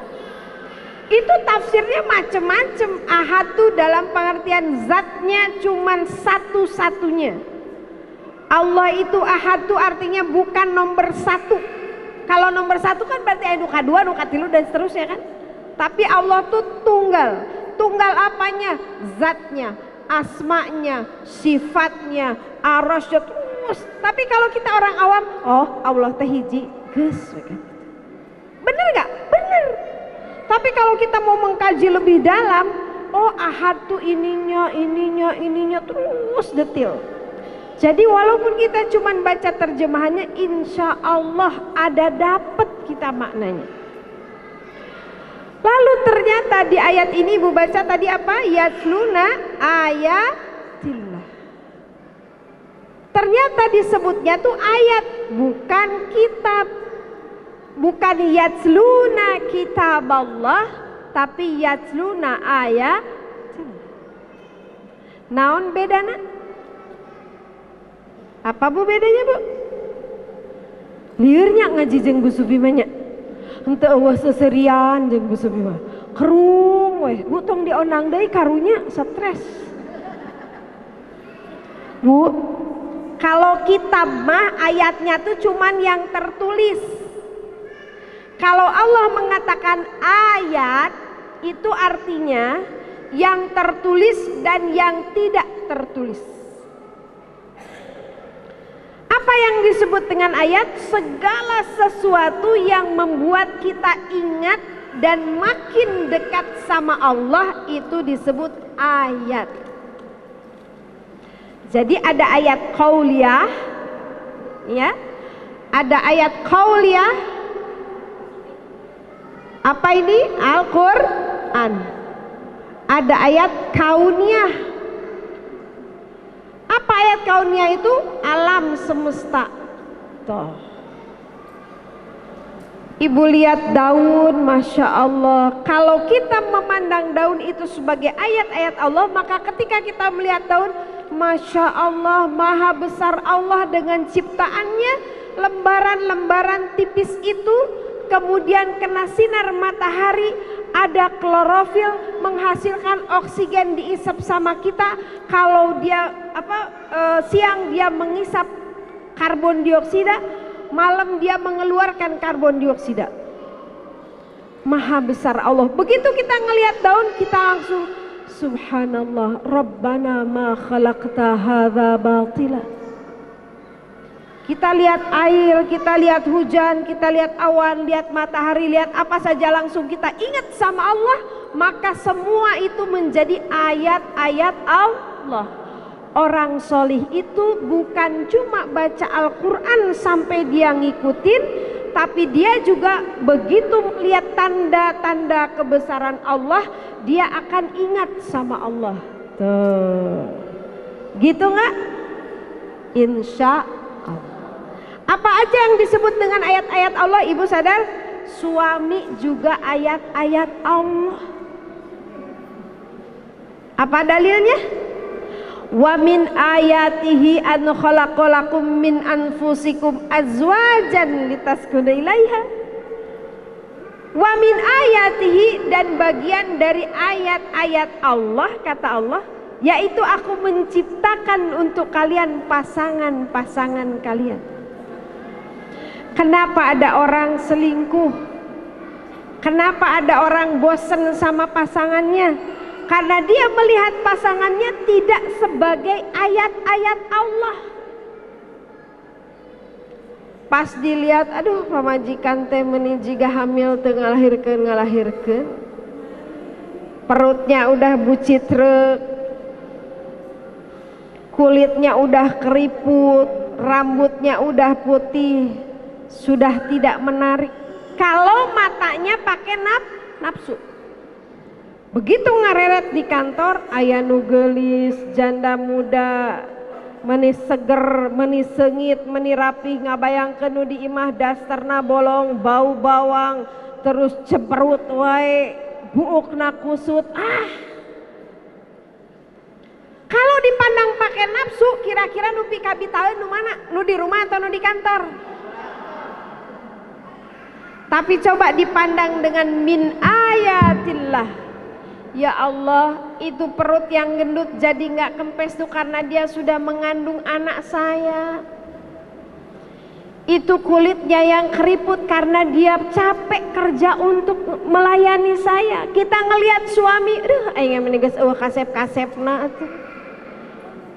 S1: Itu tafsirnya macam-macam. Ahad tuh dalam pengertian zatnya cuman satu-satunya. Allah itu ahad tuh artinya bukan nomor satu. Kalau nomor satu kan berarti anu kadua, anu katilu dan seterusnya kan. Tapi Allah tuh tunggal. Tunggal apanya? Zatnya, asmanya, sifatnya, arasnya terus. Tapi kalau kita orang awam, oh Allah teh hiji, geus. Bener gak? Bener. Tapi kalau kita mau mengkaji lebih dalam, oh ahad tuh ininya terus detail. Jadi walaupun kita cuma baca terjemahannya, insya Allah ada dapat kita maknanya. Lalu ternyata di ayat ini ibu baca tadi apa? Yatluna ayatillah. Ternyata disebutnya tuh ayat, bukan kitab. Bukan yatluna kitab Allah, tapi yatluna ayat. Naon bedana? Apa bu bedanya bu? Liurnya ngaji jeung Bu Subi manya. Henteu eueuh seserian jeung Bu Subi mah. Kerung weh, bu tong dionang deui karunya stres. Bu, kalau kitab mah ayatnya tuh cuman yang tertulis. Kalau Allah mengatakan ayat, itu artinya yang tertulis dan yang tidak tertulis. Apa yang disebut dengan ayat? Segala sesuatu yang membuat kita ingat dan makin dekat sama Allah itu disebut ayat. Jadi ada ayat qauliyah, ya, ada ayat qauliyah. Apa ini? Al-Quran. Ada ayat kauniyah. Apa ayat kauniyah itu? Alam semesta. Tuh. Ibu lihat daun, Masya Allah. Kalau kita memandang daun itu sebagai ayat-ayat Allah, maka ketika kita melihat daun, Masya Allah, maha besar Allah dengan ciptaannya. Lembaran-lembaran tipis itu kemudian kena sinar matahari, ada klorofil menghasilkan oksigen diisap sama kita. Kalau dia siang dia mengisap karbon dioksida, malam dia mengeluarkan karbon dioksida. Maha besar Allah. Begitu kita ngelihat daun, kita langsung subhanallah, Rabbana ma khalaqta hadza batila. Kita lihat air, kita lihat hujan, kita lihat awan, lihat matahari, lihat apa saja langsung kita ingat sama Allah. Maka semua itu menjadi ayat-ayat Allah. Orang solih itu bukan cuma baca Al-Quran sampai dia ngikutin, tapi dia juga begitu melihat tanda-tanda kebesaran Allah, dia akan ingat sama Allah. Tuh. Gitu nggak? Insya Allah. Apa aja yang disebut dengan ayat-ayat Allah, ibu sadar? Suami juga ayat-ayat Allah. Apa dalilnya? Wa min ayatihi an khalaqalakum min anfusikum azwajan litaskunu ilaiha. Wa min ayatihi, dan bagian dari ayat-ayat Allah, kata Allah, yaitu aku menciptakan untuk kalian pasangan-pasangan kalian. Kenapa ada orang selingkuh? Kenapa ada orang bosan sama pasangannya? Karena dia melihat pasangannya tidak sebagai ayat-ayat Allah. Pas dilihat, aduh pamajikan teh meuni jiga hamil teu ngalahirkeun. Perutnya udah bucit reuk. Kulitnya udah keriput, rambutnya udah putih, sudah tidak menarik. Kalau matanya pakai nafsu. Begitu ngareret di kantor, aya nu geulis, janda muda, meuni seger, meuni seungit, meuni rapih, ngabayangkeun nu di imah dasterna bolong, bau bawang, terus ceperut wae, buukna kusut. Kalau dipandang pakai nafsu, kira-kira nu pikabi tahu nu mana? Nu di rumah atau nu di kantor? Tapi coba dipandang dengan min ayatillah. Ya Allah, itu perut yang gendut jadi nggak kempes tuh karena dia sudah mengandung anak saya. Itu kulitnya yang keriput karena dia capek kerja untuk melayani saya. Kita ngelihat suami, aing menigas kasep-kasepna tuh.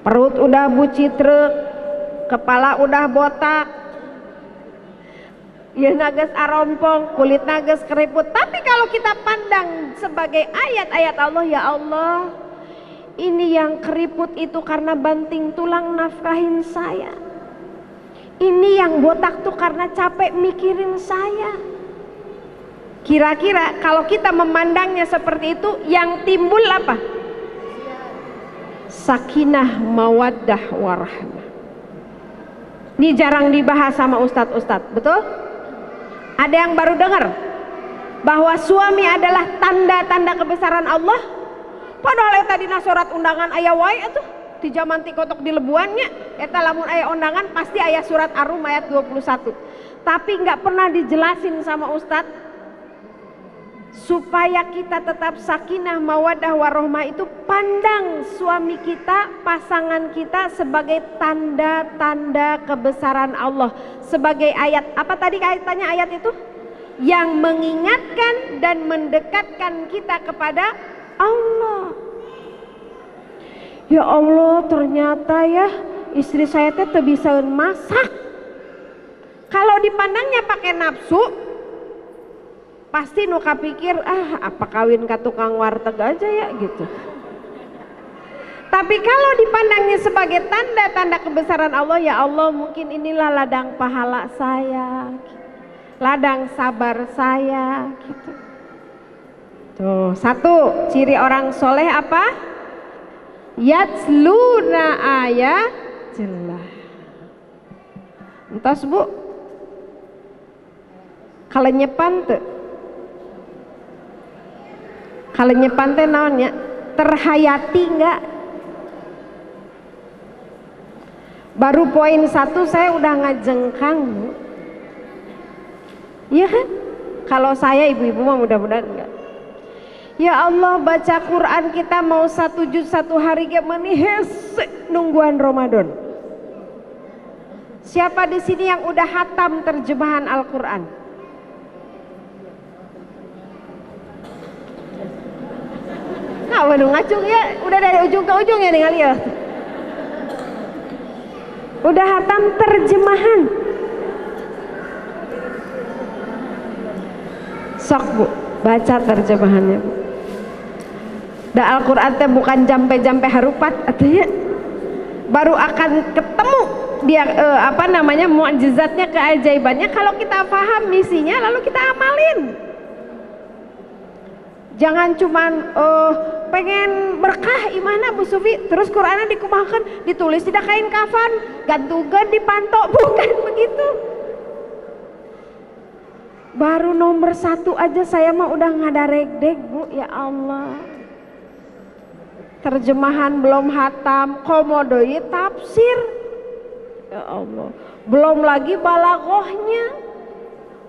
S1: Perut udah bucitrek, kepala udah botak. Ya nages arompong, kulit nages keriput. Tapi kalau kita pandang sebagai ayat-ayat Allah, ya Allah, ini yang keriput itu karena banting tulang nafkahin saya. Ini yang botak tuh karena capek mikirin saya. Kira-kira kalau kita memandangnya seperti itu, yang timbul apa? Sakinah, mawaddah, warahmah. Ini jarang dibahas sama ustadz-ustadz, betul? Ada yang baru dengar bahwa suami adalah tanda-tanda kebesaran Allah? Padahal tadi surat undangan aya wae atuh. Di zaman tikotok di lebuannya eta lamun aya undangan pasti aya surat Ar-Rum ayat 21. Tapi nggak pernah dijelasin sama ustadz supaya kita tetap sakinah, mawaddah, warahmah itu pandang suami kita, pasangan kita sebagai tanda-tanda kebesaran Allah, sebagai ayat. Apa tadi kaitannya ayat itu? Yang mengingatkan dan mendekatkan kita kepada Allah. Ya Allah, ternyata ya istri saya teh teu bisa masak. Kalau dipandangnya pakai nafsu, pasti nu kapikir apa kawin ka tukang warteg aja ya gitu. Tapi kalau dipandangnya sebagai tanda-tanda kebesaran Allah, ya Allah, mungkin inilah ladang pahala saya, ladang sabar saya gitu. Tuh, satu ciri orang soleh apa? Yatsluna ayatillah. Entos Bu, kalenyepan teu? Kalenyepan teh naonnya? Terhayati enggak? Baru poin 1 saya udah ngajengkang Bu. Iya kan? Kalau saya ibu-ibu mah mudah-mudahan enggak. Ya Allah, baca Quran kita mau 1 juz 1 hari ge meuni hese nungguan Ramadan. Siapa di sini yang udah hatam terjemahan Al-Qur'an? Nah, waduh ngacung ya, udah dari ujung ke ujung ya ningali ya. Udah hatam terjemahan. Sok Bu, baca terjemahannya Bu. Da Al-Quran teh bukan jampe-jampe harupat artinya baru akan ketemu dia mukjizatnya, keajaibannya kalau kita paham misinya lalu kita amalin. Jangan cuman pengen berkah imana Bu Sufi terus Qurannya dikumahakeun ditulis tidak kain kafan gantungan di panto, bukan begitu. Baru nomor 1 aja saya mah udah ngadaregdeg Bu, ya Allah. Terjemahan belum hatam, komodoi tafsir, ya Allah. Belum lagi balaghahnya,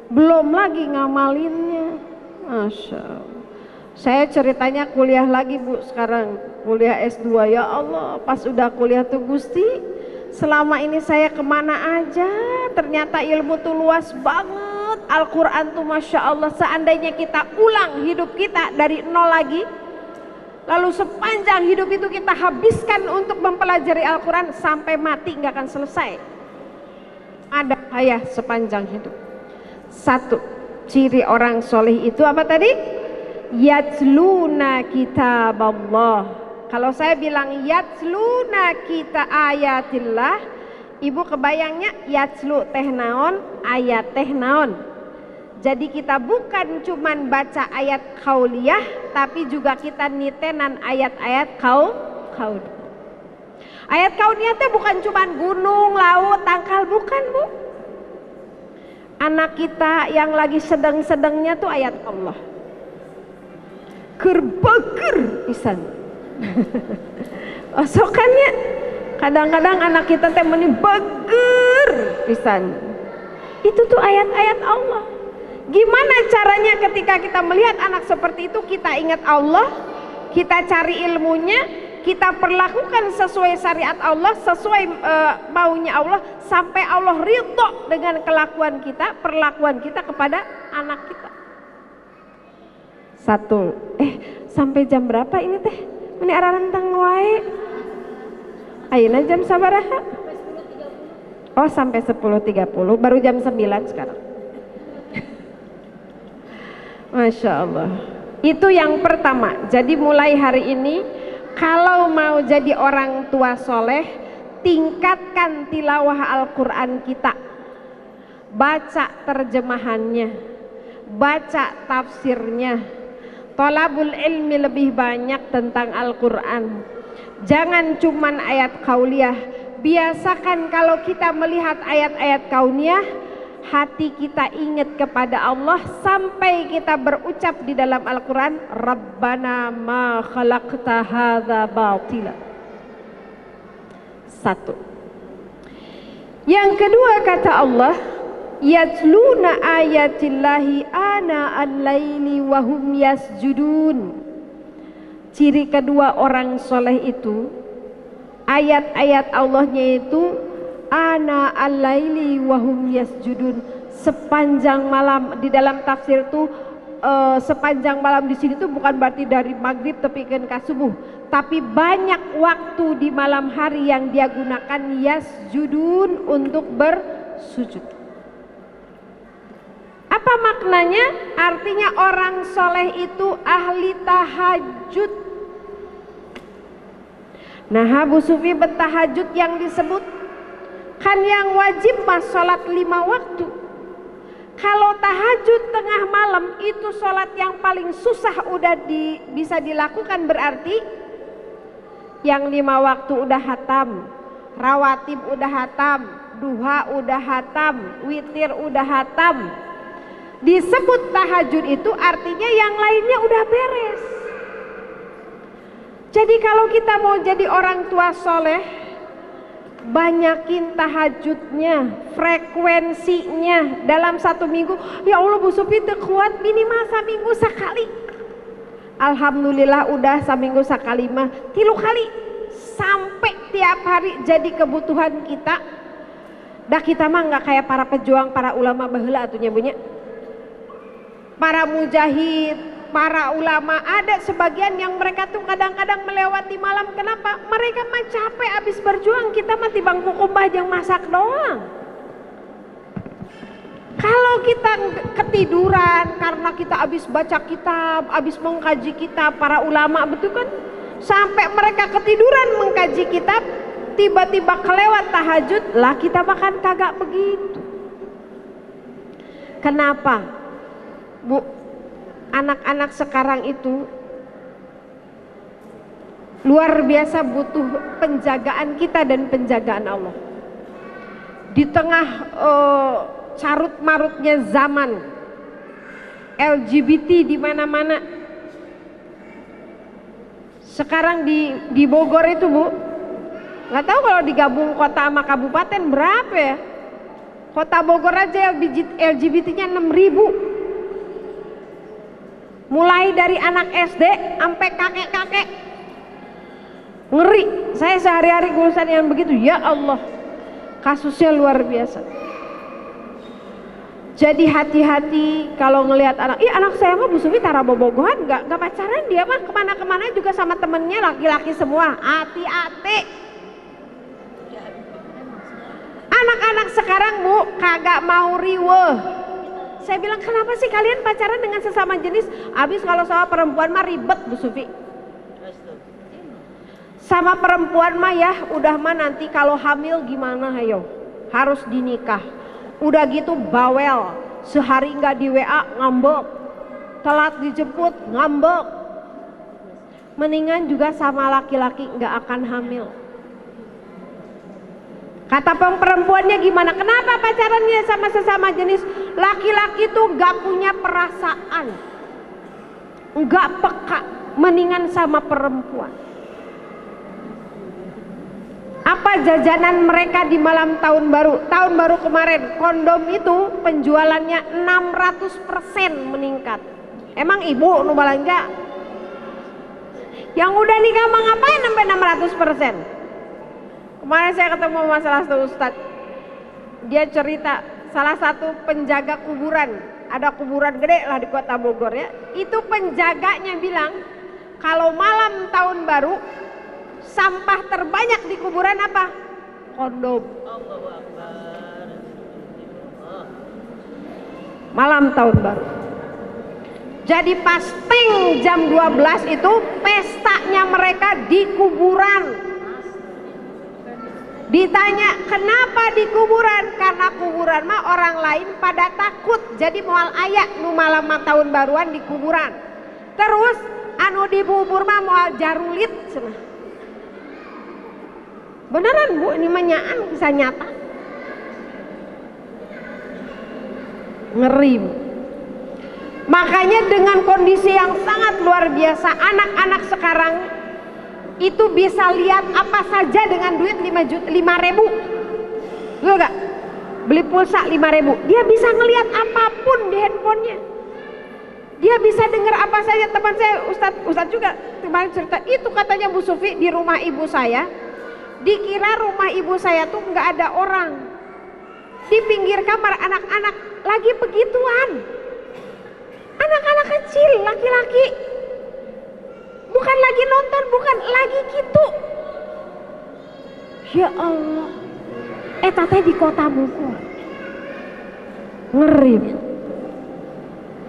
S1: belum lagi ngamalinnya. Masya Allah. Saya ceritanya kuliah lagi Bu, sekarang kuliah S2, ya Allah. Pas udah kuliah tuh Gusti, selama ini saya kemana aja, ternyata ilmu tuh luas banget. Al-Quran tuh Masya Allah, seandainya kita ulang hidup kita dari nol lagi, lalu sepanjang hidup itu kita habiskan untuk mempelajari Al-Quran sampai mati nggak akan selesai. Ada ayah sepanjang hidup. 1 ciri orang soleh itu apa tadi? Yatsluna kitab Allah. Kalau saya bilang yatsluna kita ayatillah, ibu kebayangnya yatslu teh naon, ayat teh naon. Jadi kita bukan cuman baca ayat qauliyah, tapi juga kita nitenan ayat-ayat qaul. Ayat qauliyah teh bukan cuman gunung, laut, tangkal, bukan Bu. Anak kita yang lagi sedang-sedangnya tuh ayat Allah. Kerbager pisan. Osokannya kadang-kadang anak kita teh meni bager pisan. Itu tuh ayat-ayat Allah. Gimana caranya ketika kita melihat anak seperti itu, kita ingat Allah, kita cari ilmunya, kita perlakukan sesuai syariat Allah, sesuai maunya Allah, sampai Allah ridho dengan kelakuan kita, perlakuan kita kepada anak kita. Satu, sampai jam berapa ini teh? Ini arah rentang wae. Ayeuna jam sabaraha? Oh, sampai 10.30, baru jam 9 sekarang. Masya Allah. Itu yang pertama. Jadi mulai hari ini, kalau mau jadi orang tua soleh, tingkatkan tilawah Al-Quran kita, baca terjemahannya, baca tafsirnya, thalabul ilmi lebih banyak tentang Al-Quran. Jangan cuman ayat qauliyah. Biasakan kalau kita melihat ayat-ayat kauniyah, hati kita ingat kepada Allah sampai kita berucap di dalam Al-Quran, Rabbana ma khalaqta hadza batila. Satu. Yang kedua kata Allah, yatluna ayatillahi ana al-laili wa hum yasjudun. Ciri kedua orang soleh itu, ayat-ayat Allahnya itu ana al-laili wa hum yasjudun, sepanjang malam. Di dalam tafsir itu sepanjang malam di sini tuh bukan berarti dari maghrib tapi ke subuh, tapi banyak waktu di malam hari yang dia gunakan yasjudun untuk bersujud. Apa maknanya? Artinya orang soleh itu ahli tahajud. Nah, Abu Sufi bertahajud yang disebut kan yang wajib mah sholat 5 waktu. Kalau tahajud tengah malam itu sholat yang paling susah udah bisa dilakukan, berarti yang 5 waktu udah hatam, rawatib udah hatam, duha udah hatam, witir udah hatam. Disebut tahajud itu artinya yang lainnya udah beres. Jadi kalau kita mau jadi orang tua soleh, banyakin tahajudnya, frekuensinya dalam 1 minggu. Ya Allah Bu Sufi kuat minimal seminggu sekali. Alhamdulillah udah seminggu sekali mah 3 kali, sampai tiap hari jadi kebutuhan kita. Dah kita mah nggak kayak para pejuang, para ulama baheula atunya punya. Para mujahid, para ulama, ada sebagian yang mereka tuh kadang-kadang melewati malam. Kenapa? Mereka mah capek abis berjuang, kita mah tibang kukumbah jeung masak doang. Kalau kita ketiduran karena kita abis baca kitab, abis mengkaji kitab, para ulama betul kan, sampai mereka ketiduran mengkaji kitab, tiba-tiba kelewat tahajud, lah kita bahkan kagak begitu. Kenapa? Bu, anak-anak sekarang itu luar biasa butuh penjagaan kita dan penjagaan Allah. Di tengah carut marutnya zaman, LGBT di mana-mana. Sekarang di Bogor itu Bu, nggak tahu kalau digabung kota sama kabupaten berapa ya? Kota Bogor aja LGBT-nya 6.000. Mulai dari anak SD sampai kakek-kakek. Ngeri, saya sehari-hari urusan yang begitu, ya Allah, kasusnya luar biasa. Jadi hati-hati kalau ngelihat anak. Anak saya mah Bu Sufi tara bobogohan, nggak pacaran, dia mah kemana-kemana juga sama temennya laki-laki semua. Hati-hati. Anak-anak sekarang Bu kagak mau riweuh. Saya bilang, kenapa sih kalian pacaran dengan sesama jenis? Abis kalau sama perempuan mah ribet Bu Sufi. Sama perempuan mah ya udah mah nanti kalau hamil gimana, ayo harus dinikah. Udah gitu bawel, sehari nggak di WA ngambek, telat dijemput ngambek. Mendingan juga sama laki-laki nggak akan hamil. Kata perempuannya gimana? Kenapa pacarannya sama sesama jenis? Laki-laki tuh gak punya perasaan, gak peka, mendingan sama perempuan. Apa jajanan mereka di malam tahun baru? Tahun baru kemarin kondom itu penjualannya 600% meningkat. Emang ibu nu belanja? Yang udah nikah mah ngapain sampai 600%? Kemarin saya ketemu sama salah satu ustadz. Dia cerita salah satu penjaga kuburan, ada kuburan gede lah di kota Bogor ya. Itu penjaganya bilang kalau malam tahun baru sampah terbanyak di kuburan apa? Kondom. Malam tahun baru. Jadi pas ting jam 12 itu pestanya mereka di kuburan. Ditanya kenapa di kuburan? Karena kuburan mah orang lain pada takut. Jadi moal ayak nu malam tahun baruan di kuburan. Terus anu di bubur mah moal jarulit cenah. Beneran Bu, ini menyaan bisa nyata. Ngeri Bu. Makanya dengan kondisi yang sangat luar biasa, anak-anak sekarang itu bisa lihat apa saja dengan duit 5.000. Betul gak? Beli pulsa 5.000, dia bisa ngelihat apapun di handphonenya. Dia bisa dengar apa saja. Teman saya Ustadz juga kemarin cerita, itu katanya Bu Sufi di rumah ibu saya, dikira rumah ibu saya tuh nggak ada orang. Di pinggir kamar anak-anak lagi begituan. Anak-anak kecil, laki-laki. Bukan lagi nonton, bukan lagi gitu. Ya Allah. Teh di kota Bogor. Ngeri.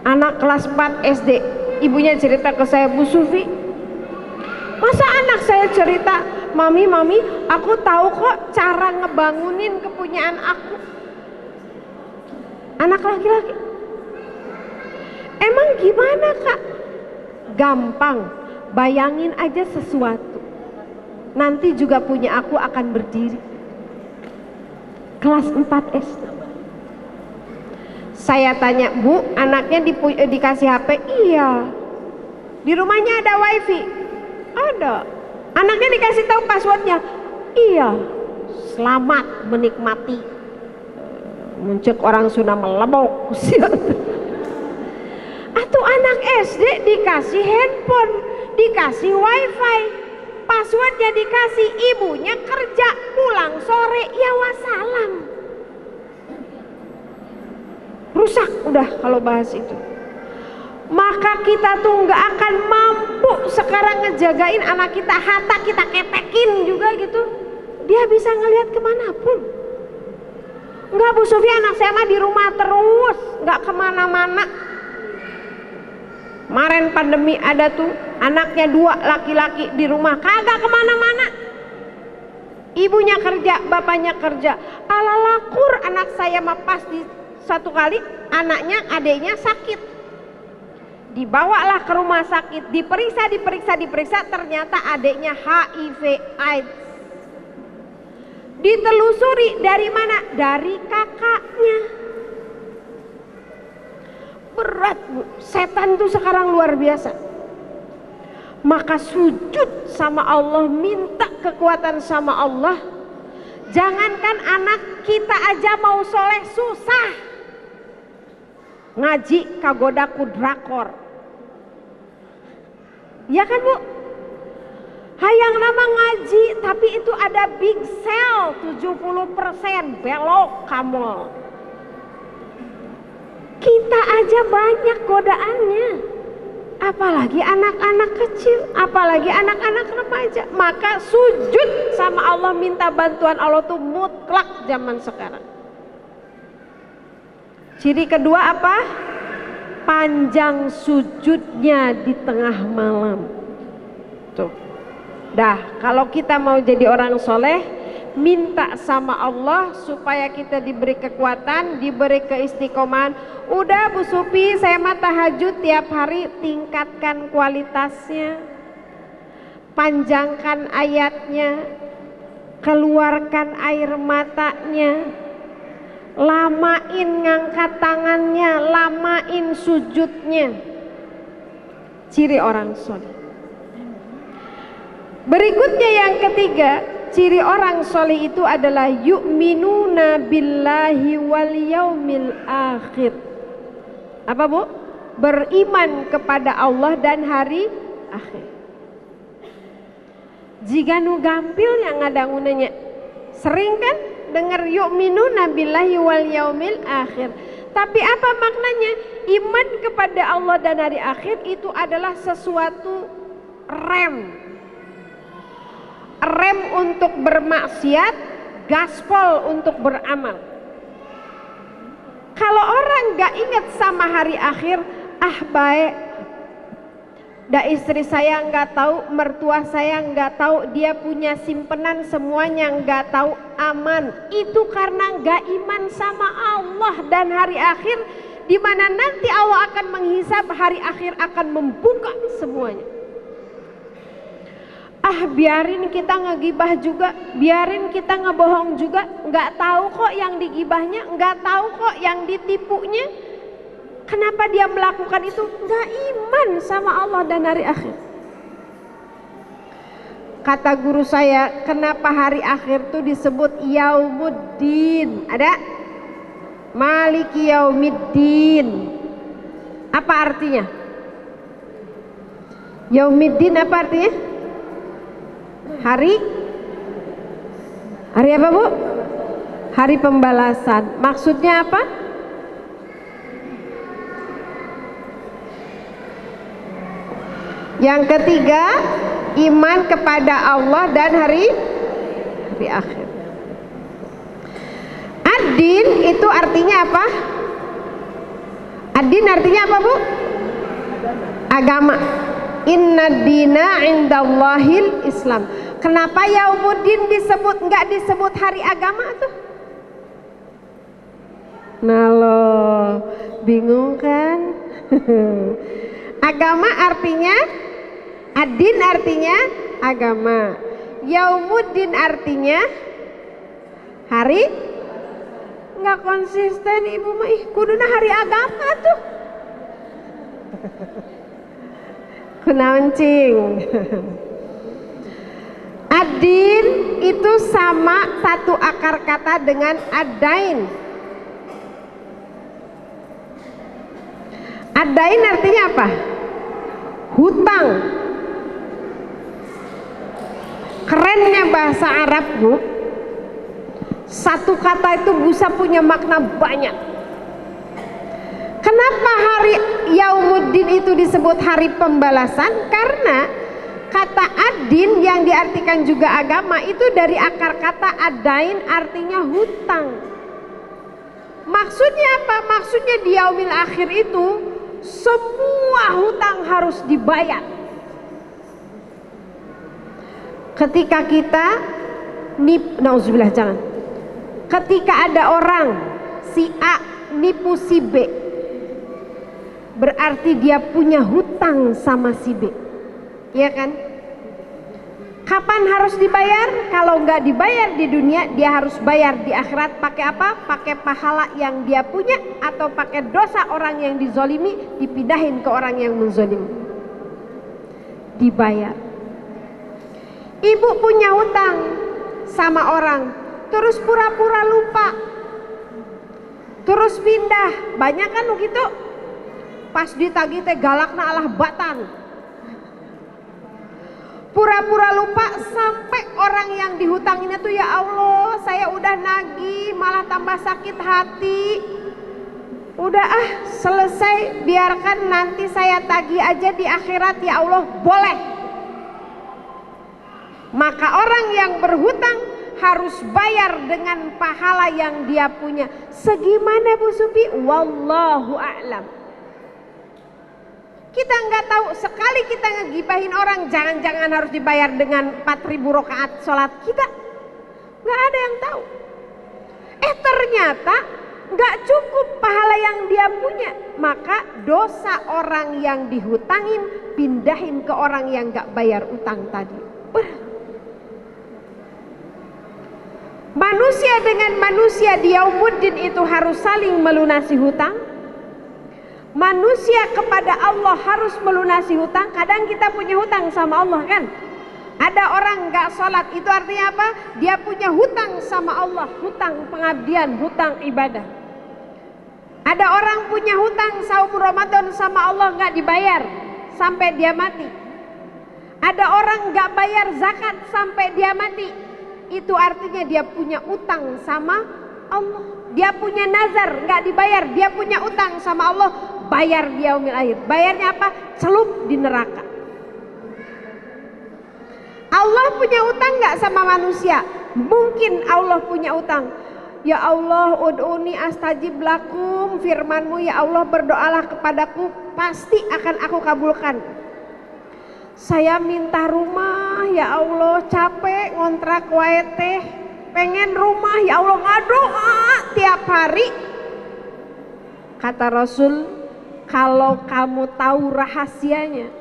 S1: Anak kelas 4 SD, ibunya cerita ke saya, Bu Sufi, masa anak saya cerita, Mami, aku tahu kok cara ngebangunin kepunyaan aku. Anak laki-laki. Emang gimana Kak? Gampang, bayangin aja sesuatu. Nanti juga punya aku akan berdiri. Kelas 4 SD. Saya tanya, Bu, anaknya dikasih HP? Iya. Di rumahnya ada wifi? Ada. Anaknya dikasih tahu passwordnya? Iya. Selamat menikmati. Muncul orang Sunda melebok. Atau anak SD dikasih handphone, dikasih wifi, passwordnya dikasih, ibunya kerja, pulang sore, ya wassalam. Rusak udah kalau bahas itu. Maka kita tuh nggak akan mampu sekarang ngejagain anak kita. Hatta kita ketekin juga gitu, dia bisa ngelihat kemanapun. Nggak Bu Sufi, anak saya mah di rumah terus, nggak kemana-mana. Kemarin pandemi ada tuh anaknya 2 laki-laki di rumah, kagak kemana-mana. Ibunya kerja, bapaknya kerja. Alalakur anak saya mah pas di satu kali anaknya, adiknya sakit. Dibawalah ke rumah sakit, diperiksa, ternyata adiknya HIV AIDS. Ditelusuri dari mana? Dari kakaknya. Berat Bu, setan tuh sekarang luar biasa. Maka sujud sama Allah, minta kekuatan sama Allah. Jangankan anak kita aja mau soleh susah. Ngaji kagoda ku drakor. Ya kan Bu? Hayang nama ngaji, tapi itu ada big sale 70% belok kamu. Kita aja banyak godaannya, apalagi anak-anak kecil, apalagi anak-anak remaja. Maka sujud sama Allah, minta bantuan Allah tuh mutlak zaman sekarang. Ciri kedua apa? Panjang sujudnya di tengah malam. Tuh. Dah, kalau kita mau jadi orang soleh, minta sama Allah supaya kita diberi kekuatan, diberi keistiqomahan. Udah Bu Sufi, saya mah tahajud tiap hari, tingkatkan kualitasnya, panjangkan ayatnya, keluarkan air matanya, lamain ngangkat tangannya, lamain sujudnya. Ciri orang soleh. Berikutnya yang ketiga, ciri orang soleh itu adalah yu'minuna billahi wal yaumil akhir. Apa Bu? Beriman kepada Allah dan hari akhir. Jika nu gampil yang ngadangunanya, sering kan dengar yu'minuna billahi wal yaumil akhir. Tapi apa maknanya? Iman kepada Allah dan hari akhir itu adalah sesuatu rem untuk bermaksiat, gaspol untuk beramal. Kalau orang gak ingat sama hari akhir, baik, dah istri saya nggak tahu, mertua saya nggak tahu, dia punya simpenan semuanya nggak tahu, aman. Itu karena nggak iman sama Allah dan hari akhir, di mana nanti Allah akan menghisab, hari akhir akan membuka semuanya. Biarin kita ngegibah juga, biarin kita ngebohong juga, nggak tahu kok yang digibahnya, nggak tahu kok yang ditipunya. Kenapa dia melakukan itu? Nggak iman sama Allah dan hari akhir. Kata guru saya, kenapa hari akhir itu disebut Yaumuddin? Ada? Maliki Yaumiddin. Apa artinya? Yaumiddin apa artinya? Hari apa Bu? Hari pembalasan. Maksudnya apa? Yang ketiga, iman kepada Allah dan hari akhir. Ad-din itu artinya apa? Ad-din artinya apa Bu? Agama. Inna dina indallahil Islam. Kenapa Yaumuddin disebut, nggak disebut hari agama tuh? Nah lo bingung kan? Agama artinya, ad-din artinya agama, Yaumuddin artinya hari. Nggak konsisten Ibu mah, kuduna hari agama tuh. Kunaoncing. Ad-din itu sama satu akar kata dengan ad-dain. Ad-dain artinya apa? Hutang. Kerennya bahasa Arab Bu, satu kata itu bisa punya makna banyak. Kenapa hari Yaumuddin itu disebut hari pembalasan? Karena kata ad-din yang diartikan juga agama itu dari akar kata ad-dain, artinya hutang. Maksudnya apa? Maksudnya di yaumil akhir itu semua hutang harus dibayar. Ketika kita nauzubillah, jangan. Ketika ada orang si A nipu si B, berarti dia punya hutang sama si B, iya kan? Kapan harus dibayar? Kalau nggak dibayar di dunia, dia harus bayar di akhirat. Pakai apa? Pakai pahala yang dia punya, atau pakai dosa orang yang dizolimi, dipindahin ke orang yang menzolimi. Dibayar. Ibu punya hutang sama orang, terus pura-pura lupa, terus pindah. Banyak kan begitu? Pas ditagih teh galakna alah batan. Pura-pura lupa sampai orang yang dihutanginnya tuh, ya Allah saya udah nagih malah tambah sakit hati. Udah selesai, biarkan nanti saya tagih aja di akhirat ya Allah, boleh. Maka orang yang berhutang harus bayar dengan pahala yang dia punya. Segimana Bu Supi? Wallahu a'lam. Kita nggak tahu, sekali kita ngegibahin orang, jangan-jangan harus dibayar dengan 4.000 rakaat sholat kita. Nggak ada yang tahu. Ternyata nggak cukup pahala yang dia punya, maka dosa orang yang dihutangin pindahin ke orang yang nggak bayar utang tadi. Manusia dengan manusia di Yaumuddin itu harus saling melunasi hutang. Manusia kepada Allah harus melunasi hutang. Kadang kita punya hutang sama Allah kan, Ada orang nggak sholat, itu artinya apa? Dia punya hutang sama Allah, hutang pengabdian, hutang ibadah. Ada orang punya hutang saum Ramadan sama Allah nggak dibayar sampai dia mati. Ada orang nggak bayar zakat sampai dia mati. Itu artinya dia punya utang sama Allah. Dia punya nazar nggak dibayar, dia punya utang sama Allah, bayar di yaumil akhir. Bayarnya apa? Celup di neraka. Allah punya utang nggak sama manusia? Mungkin Allah punya utang. Ya Allah, ud'uni astajib lakum, firman-Mu ya Allah, berdoalah kepadaku, pasti akan aku kabulkan. Saya minta rumah, ya Allah, capek ngontrak wae teh, pengen rumah, ya Allah, ngadoa tiap hari. Kata Rasul, kalau kamu tahu rahasianya,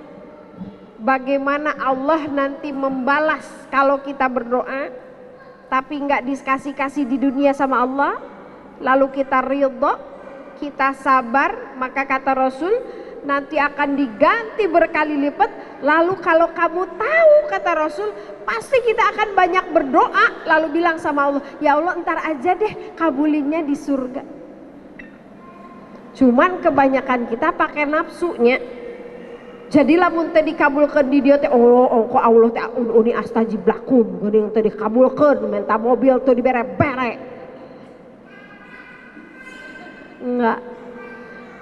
S1: bagaimana Allah nanti membalas kalau kita berdoa tapi nggak dikasih-kasih di dunia sama Allah, lalu kita ridho, kita sabar, maka kata Rasul nanti akan diganti berkali lipat. Lalu kalau kamu tahu, kata Rasul, pasti kita akan banyak berdoa lalu bilang sama Allah, ya Allah entar aja deh kabulinnya di surga. Cuman kebanyakan kita pakai nafsunya. Jadilah mun teh dikabulkeun di dieu teh, oh kok Allah teh uni astajib lakum, geuning teh dikabulkeun, minta mobil teh dibere-bere. Enggak.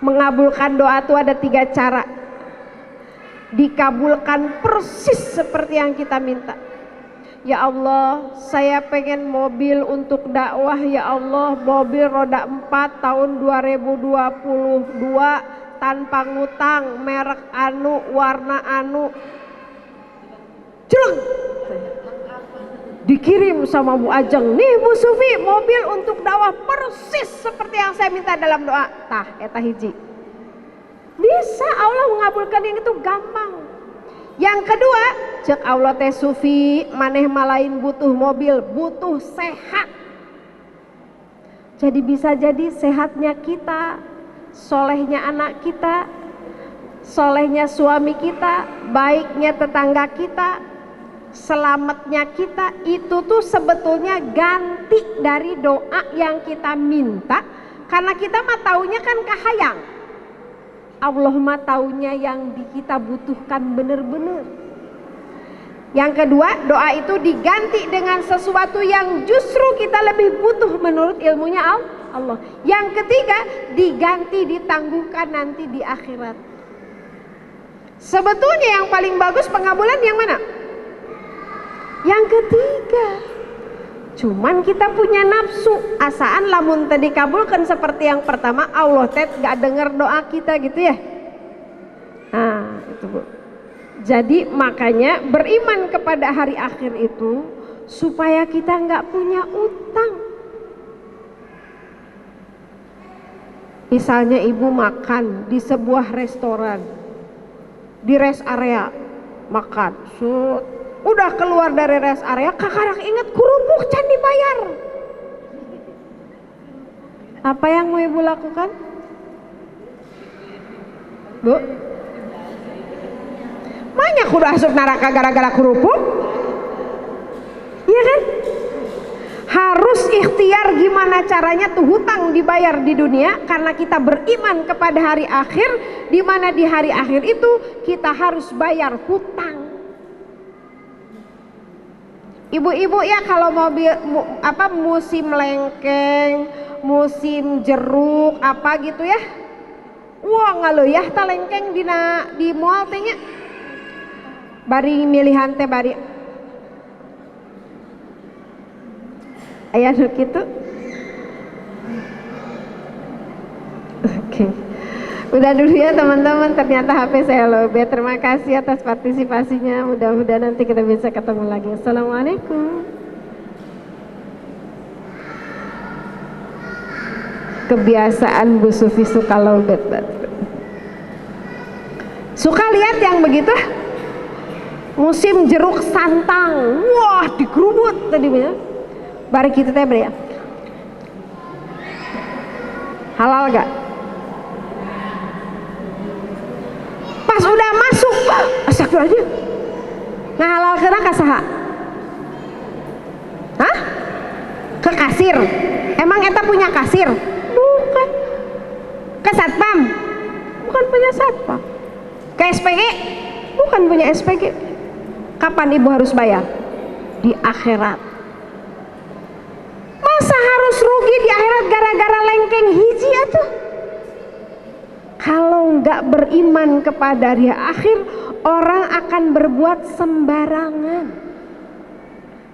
S1: Mengabulkan doa itu ada 3 cara. Dikabulkan persis seperti yang kita minta. Ya Allah, saya pengen mobil untuk dakwah, ya Allah, mobil roda 4 tahun 2022 tanpa ngutang, merek anu, warna anu, jeleng, dikirim sama Bu Ajeng, nih Bu Sufi, mobil untuk dakwah persis seperti yang saya minta dalam doa. Tah, eta hiji. Bisa Allah mengabulkan yang itu gampang. Yang kedua, cek Allah teh Sufi, maneh malain butuh mobil, butuh sehat. Jadi bisa jadi sehatnya kita, solehnya anak kita, solehnya suami kita, baiknya tetangga kita, selamatnya kita, itu tuh sebetulnya ganti dari doa yang kita minta. Karena kita mah taunya kan kahayang, Allah mah taunya yang kita butuhkan bener-bener. Yang kedua, doa itu diganti dengan sesuatu yang justru kita lebih butuh menurut ilmunya Allah. Yang ketiga, diganti ditangguhkan nanti di akhirat. Sebetulnya yang paling bagus pengabulan yang mana? Yang ketiga. Cuman kita punya nafsu, asaan lamun tadi kabulkan seperti yang pertama, Allah teh gak denger doa kita gitu ya. Nah, itu Bu. Jadi makanya beriman kepada hari akhir itu supaya kita gak punya utang. Misalnya ibu makan di sebuah restoran, di rest area makan, udah keluar dari rest area, kakak ingat kerupuk can dibayar. Apa yang mau ibu lakukan, Bu? Banyak udah masuk neraka gara-gara kerupuk, iya kan? Harus ikhtiar gimana caranya tuh hutang dibayar di dunia, karena kita beriman kepada hari akhir, di mana di hari akhir itu kita harus bayar hutang. Ibu-ibu ya kalau mobil musim lengkeng, musim jeruk apa gitu ya, wah ngaleuyah ta lengkeng di moal teh nya, bari milihan teh bari aya nu kitu. Oke. Udah dulu ya teman-teman, ternyata HP saya lowbat. Terima kasih atas partisipasinya, mudah-mudahan nanti kita bisa ketemu lagi. Assalamualaikum. Kebiasaan Bu Sufi suka lowbat. Suka lihat yang begitu? Musim jeruk santang, wah digerubut tadi bener. Bari kita teh ya. Halal gak? Pas udah masuk, astagfirullahaladzim,
S2: ngahalalkeunna ka saha? Hah? Ke kasir. Emang eta punya kasir? Bukan. Ke satpam? Bukan punya satpam. Ke SPG? Bukan punya SPG. Kapan ibu harus bayar? Di akhirat. Masa harus rugi di akhirat gara-gara lengkeng hiji atuh? Kalau nggak beriman kepada hari akhir, orang akan berbuat sembarangan,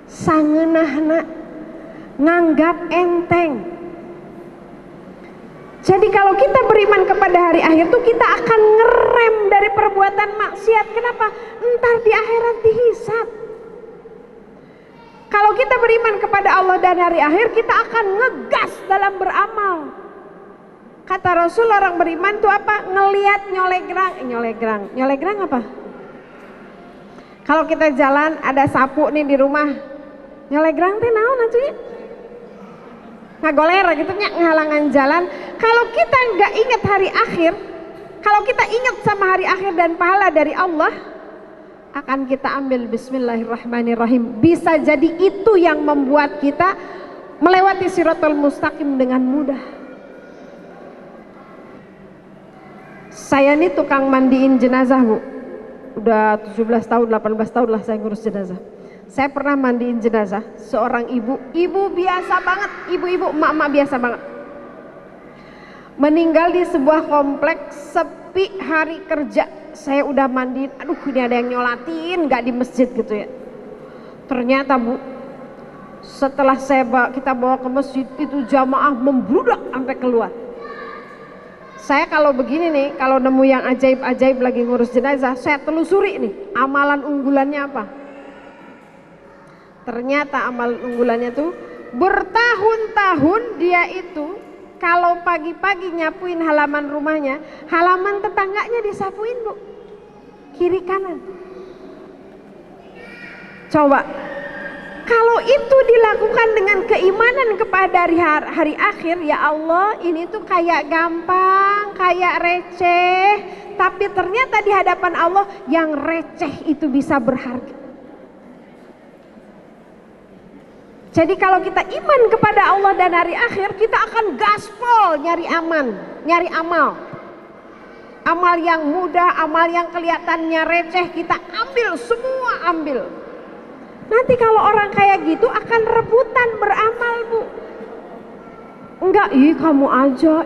S2: sangeunahna, nganggap enteng. Jadi kalau kita beriman kepada hari akhir tuh kita akan ngerem dari perbuatan maksiat. Kenapa? Entar di akhirat dihisab. Kalau kita beriman kepada Allah dan hari akhir, kita akan ngegas dalam beramal. Kata Rasul, orang beriman tuh apa? Ngelihat nyolegrang apa? Kalau kita jalan ada sapu nih di rumah, nyolegrang teh naon atunya? Ngagoler gitu nya, ngahalangan jalan. Kalau kita nggak ingat hari akhir, kalau kita ingat sama hari akhir dan pahala dari Allah, akan kita ambil bismillahirrahmanirrahim. Bisa jadi itu yang membuat kita melewati siratal mustaqim dengan mudah. Saya nih tukang mandiin jenazah, Bu. Udah 17 tahun, 18 tahun lah saya ngurus jenazah. Saya pernah mandiin jenazah seorang ibu biasa banget, ibu-ibu, emak-emak biasa banget. Meninggal di sebuah kompleks, sepi hari kerja. Saya udah mandiin, aduh ini ada yang nyolatin, gak di masjid gitu ya. Ternyata Bu, setelah kita bawa ke masjid, itu jamaah membludak sampai keluar. Saya kalau begini nih, kalau nemu yang ajaib-ajaib lagi ngurus jenazah, saya telusuri nih, amalan unggulannya apa. Ternyata amalan unggulannya tuh, bertahun-tahun dia itu kalau pagi-pagi nyapuin halaman rumahnya, halaman tetangganya disapuin Bu, kiri kanan. Coba, kalau itu dilakukan dengan keimanan kepada hari akhir, ya Allah, ini tuh kayak gampang, kayak receh, tapi ternyata di hadapan Allah yang receh itu bisa berharga. Jadi kalau kita iman kepada Allah dan hari akhir, kita akan gaspol nyari amal. Amal yang mudah, amal yang kelihatannya receh, kita ambil. Nanti kalau orang kayak gitu akan rebutan beramal, Bu. Enggak, kamu aja.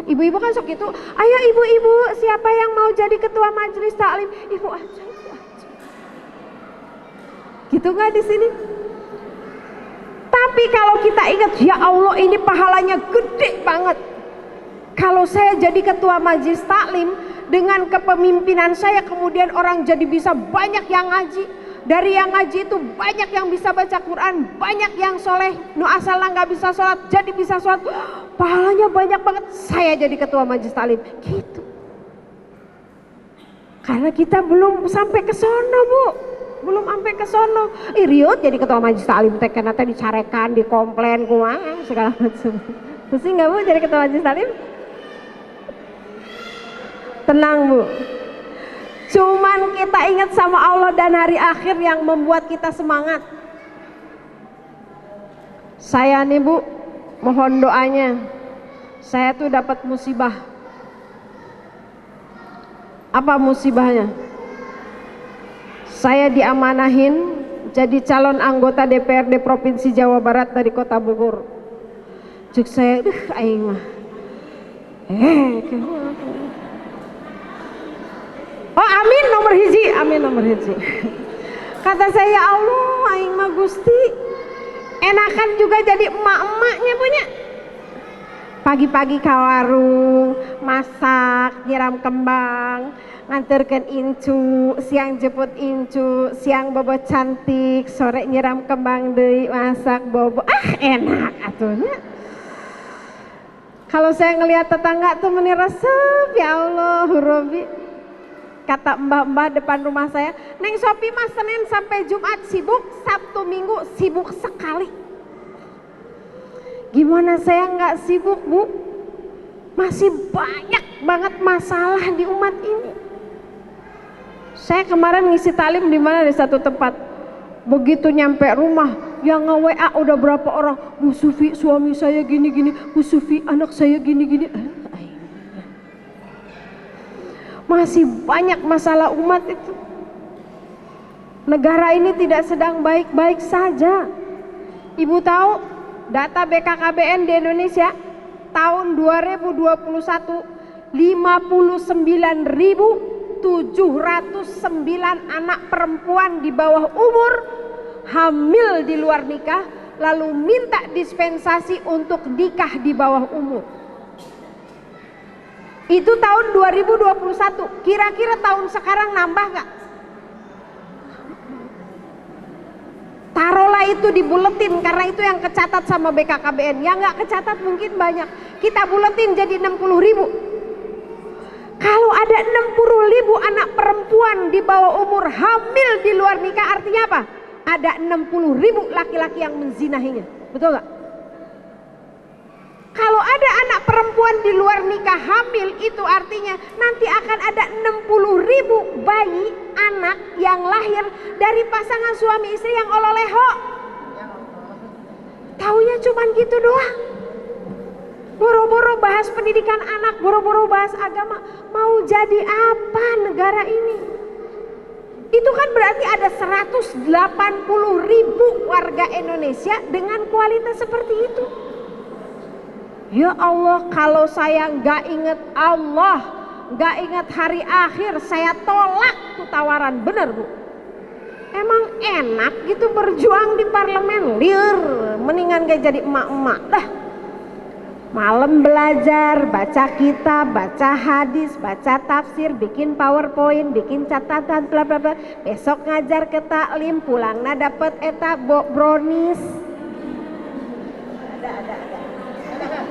S2: Ibu-ibu kan sok gitu, ayo ibu-ibu, siapa yang mau jadi ketua majelis taklim? Ibu aja. Gitu nggak di sini? Tapi kalau kita ingat, ya Allah ini pahalanya gede banget. Kalau saya jadi ketua majelis taklim, dengan kepemimpinan saya kemudian orang jadi bisa banyak yang ngaji. Dari yang ngaji itu banyak yang bisa baca Quran, banyak yang soleh. Nu asalnya nggak bisa sholat, jadi bisa sholat. Pahalanya banyak banget. Saya jadi ketua majelis taklim. Gitu. Karena kita belum sampai ke sono, Bu. Belum sampai ke sono. Riut jadi ketua majelis taklim teh kana teh dicarekan, dikomplain kumaha segala macam. Terus enggak Bu jadi ketua majelis taklim? Tenang Bu. Cuman kita ingat sama Allah dan hari akhir yang membuat kita semangat. Saya nih Bu, mohon doanya. Saya tuh dapat musibah. Apa musibahnya? Saya diamanahin jadi calon anggota DPRD Provinsi Jawa Barat dari Kota Bogor. Cuk saya, aing mah. Oh amin nomor hiji. Kata saya, ya Allah, aing mah Gusti. Enakan juga jadi emak-emaknya punya. Pagi-pagi ka warung, masak, nyiram kembang, nganterkeun incu, siang jemput incu, siang bobo cantik, sore nyiram kembang deui, masak bobo. Enak atuhnya. Kalau saya ngelihat tetangga tuh meni resep, ya Allah, Rabbi. Kata mbak-mbak depan rumah saya, Neng Sopi mah Senin sampai Jumat sibuk, Sabtu Minggu sibuk sekali. Gimana saya nggak sibuk Bu? Masih banyak banget masalah di umat ini. Saya kemarin ngisi talim di mana, di satu tempat. Begitu nyampe rumah, yang nge-WA udah berapa orang, Bu Sufi suami saya gini-gini, Bu Sufi anak saya gini-gini. Masih banyak masalah umat itu. Negara ini tidak sedang baik-baik saja. Ibu tahu data BKKBN di Indonesia tahun 2021 59.709 anak perempuan di bawah umur hamil di luar nikah, lalu minta dispensasi untuk nikah di bawah umur. Itu tahun 2021. Kira-kira tahun sekarang nambah gak? Taruhlah itu dibuletin, karena itu yang kecatat sama BKKBN. Yang gak kecatat mungkin banyak. Kita buletin jadi 60.000. Kalau ada 60.000 anak perempuan di bawah umur hamil di luar nikah, artinya apa? Ada 60.000 laki-laki yang menzinahinya. Betul gak? Kalau ada anak perempuan di luar nikah hamil, itu artinya nanti akan ada 60.000 bayi anak yang lahir dari pasangan suami istri yang ololeho. Taunya cuman gitu doang. Boro-boro bahas pendidikan anak, boro-boro bahas agama. Mau jadi apa negara ini? Itu kan berarti ada 180.000 warga Indonesia dengan kualitas seperti itu. Ya Allah, kalau saya nggak inget Allah, nggak inget hari akhir, saya tolak tuh tawaran. Bener Bu? Emang enak gitu berjuang di parlemen, liur, mendingan gak jadi emak-emak dah. Malam belajar, baca kitab, baca hadis, baca tafsir, bikin PowerPoint, bikin catatan, bla bla bla. Besok ngajar ke taklim, pulangnya dapet eta brownies.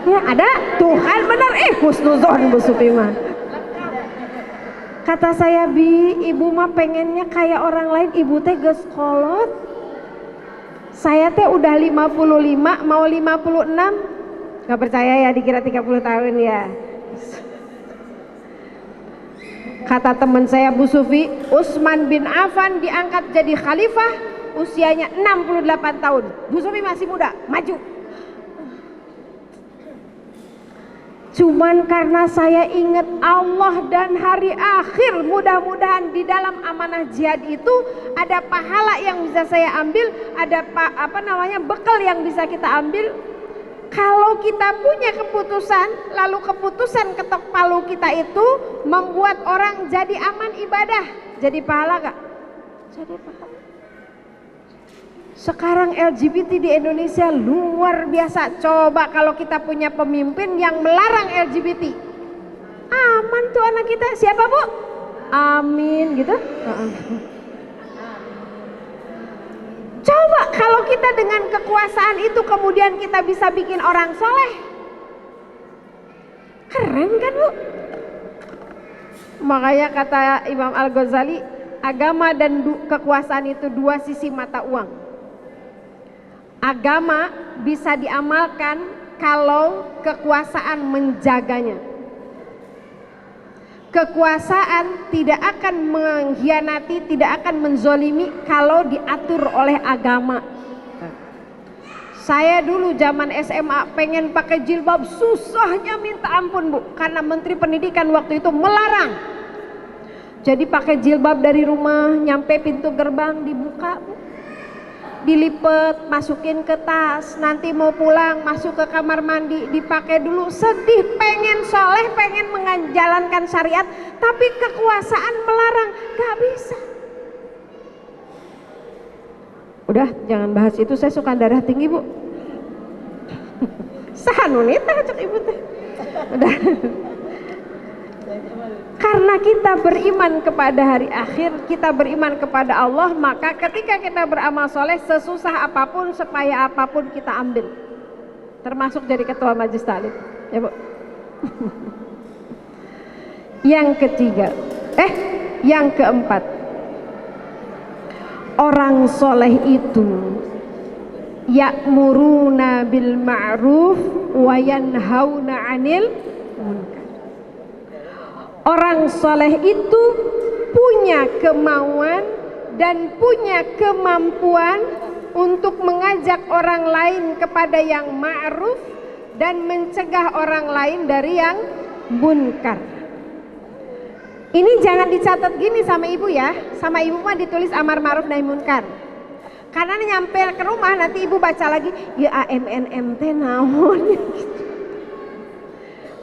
S2: Ya ada, Tuhan benar, husnuzon Bu Sufi mah. Kata saya, Bi, ibu mah pengennya kayak orang lain, ibu teh geus kolot. Saya teh udah 55, mau 56. Gak percaya ya, dikira 30 tahun ya. Kata teman saya Bu Sufi, Utsman bin Affan diangkat jadi khalifah usianya 68 tahun. Bu Sufi masih muda, maju. Cuman karena saya ingat Allah dan hari akhir, mudah-mudahan di dalam amanah jihad itu ada pahala yang bisa saya ambil, ada bekal yang bisa kita ambil. Kalau kita punya keputusan, lalu keputusan ketok palu kita itu membuat orang jadi aman ibadah, jadi pahala gak? Jadi pahala. Sekarang LGBT di Indonesia luar biasa. Coba kalau kita punya pemimpin yang melarang LGBT, aman tuh anak kita. Siapa Bu? Amin gitu. Coba kalau kita dengan kekuasaan itu kemudian kita bisa bikin orang soleh, keren kan Bu? Makanya kata Imam Al-Ghazali, agama dan kekuasaan itu dua sisi mata uang. Agama bisa diamalkan kalau kekuasaan menjaganya. Kekuasaan tidak akan mengkhianati, tidak akan menzolimi kalau diatur oleh agama. Saya dulu zaman SMA pengen pakai jilbab, susahnya minta ampun Bu, karena Menteri Pendidikan waktu itu melarang. Jadi pakai jilbab dari rumah, nyampe pintu gerbang dibuka Bu, dilipet, masukin ke tas, nanti mau pulang masuk ke kamar mandi dipakai dulu. Sedih, pengen soleh, pengen menjalankan syariat, tapi kekuasaan melarang, gak bisa. Udah, jangan bahas itu, saya suka darah tinggi Bu. Sahanunita cek ibu teh. Udah. Karena kita beriman kepada hari akhir, kita beriman kepada Allah, maka ketika kita beramal soleh, sesusah apapun, sepayah apapun kita ambil, termasuk jadi ketua majelis taklim, ya Bu. Yang ketiga, yang keempat, orang soleh itu ya'muruna bil ma'ruf wa yanhauna 'anil munkar. Orang soleh itu punya punya kemauan dan punya kemampuan untuk mengajak orang lain kepada yang ma'ruf dan mencegah orang lain dari yang munkar. Ini jangan dicatat gini sama ibu ya, sama ibu mah ditulis amar ma'ruf nahi munkar. Karena nyampe ke rumah nanti ibu baca lagi, ya AMNM teh naon.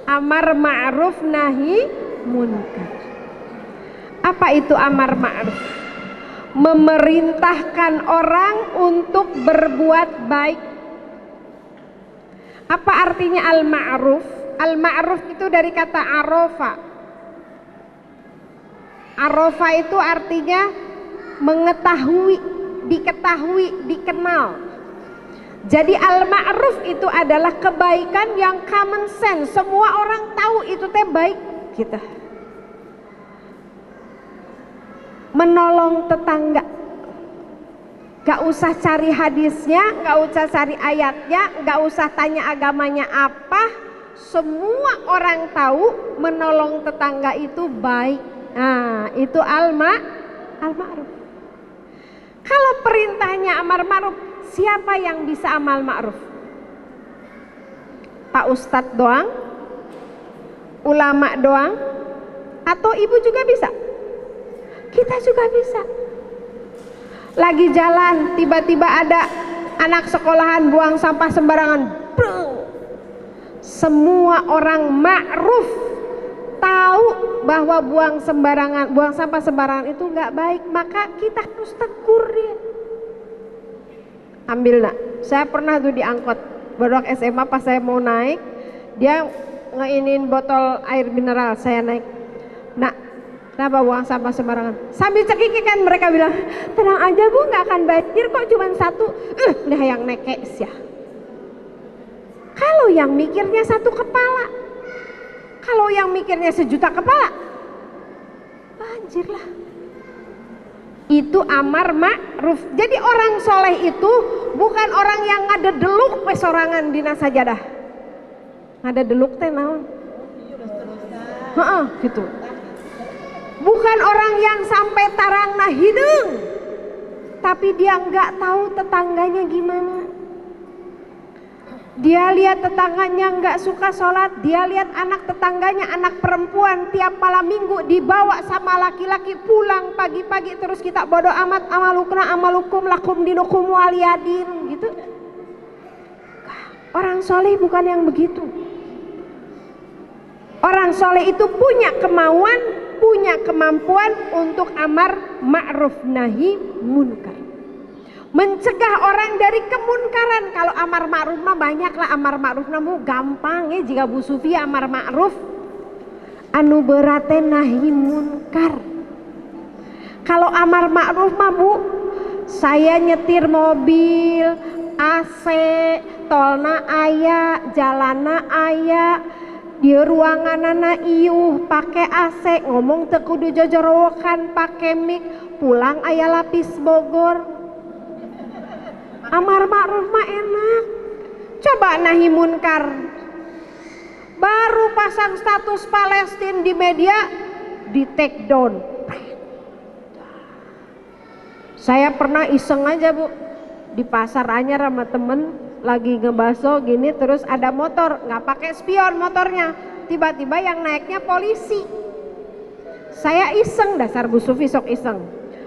S2: Amar ma'ruf nahi munkar. Apa itu amar ma'ruf? Memerintahkan orang untuk berbuat baik. Apa artinya al-ma'ruf? Al-ma'ruf itu dari kata arofa. Arofa itu artinya mengetahui, diketahui, dikenal. Jadi al-ma'ruf itu adalah kebaikan yang common sense. Semua orang tahu itu teh baik kita. Menolong tetangga, gak usah cari hadisnya, gak usah cari ayatnya, gak usah tanya agamanya apa, semua orang tahu menolong tetangga itu baik. Nah itu al-ma'ruf. Kalau perintahnya amar ma'ruf, siapa yang bisa amal ma'ruf? Pak Ustadz doang? Ulama doang? Atau ibu juga bisa? Kita juga bisa. Lagi jalan tiba-tiba ada anak sekolahan buang sampah sembarangan. Semua orang ma'ruf tahu bahwa buang sampah sembarangan itu nggak baik, maka kita harus tegur dia. Ambil nak. Saya pernah tuh diangkut baru SMA pas saya mau naik, dia ngeinin botol air mineral, saya naik. Nak, kenapa buang sampah sembarangan? Sambil cekikikan mereka bilang, tenang aja bu, nggak akan banjir kok, cuma satu. Nah yang nekes ya. Kalau yang mikirnya satu kepala, kalau yang mikirnya sejuta kepala, banjir lah. Itu amar ma'ruf. Jadi orang soleh itu bukan orang yang ada deluk pesorangan dina sajadah. Ada deluk teh naon? Gitu. Bukan orang yang sampai tarangna hidung, tapi dia nggak tahu tetangganya gimana. Dia lihat tetangganya nggak suka sholat, dia lihat anak tetangganya, anak perempuan tiap malam minggu dibawa sama laki-laki pulang pagi-pagi, terus kita bodo amat, amalukna amalukum lakum dinukum waliyadin gitu. Orang soleh bukan yang begitu. Orang soleh itu punya kemauan, punya kemampuan untuk amar ma'ruf nahi munkar, mencegah orang dari kemunkaran. Kalau amar ma'ruf mah banyak lah, amar ma'ruf namu gampang ya. Jika Bu Sufi amar ma'ruf, anu berate nahi munkar. Kalau amar ma'ruf mah Bu, saya nyetir mobil AC, tolna aya, jalana aya, di ruanganana iuh pakai AC, ngomong teu kudu jojorowokan pakai mic, pulang aya lapis Bogor. Amar ma'ruf mah enak. Coba nahi munkar, baru pasang status Palestina di media, di take down. Saya pernah iseng aja Bu, di pasar anyar sama temen lagi ngebaso gini, terus ada motor nggak pakai spion motornya, tiba-tiba yang naiknya polisi. Saya iseng, dasar Bu Sufi sok iseng,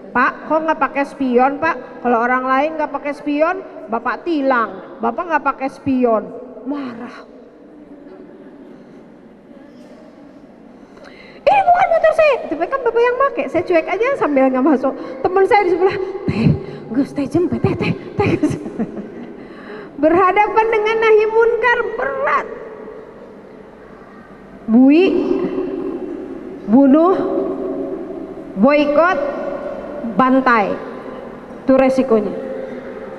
S2: Pak kok nggak pakai spion Pak, kalau orang lain nggak pakai spion Bapak tilang, Bapak nggak pakai spion. Marah, ini bukan motor saya, tapi kan Bapak yang pakai. Saya cuek aja sambil nggak masuk. Teman saya di sebelah, Gus teh jempet teh berhadapan dengan nahi munkar berat. Bui, bunuh, boikot, bantai, itu resikonya.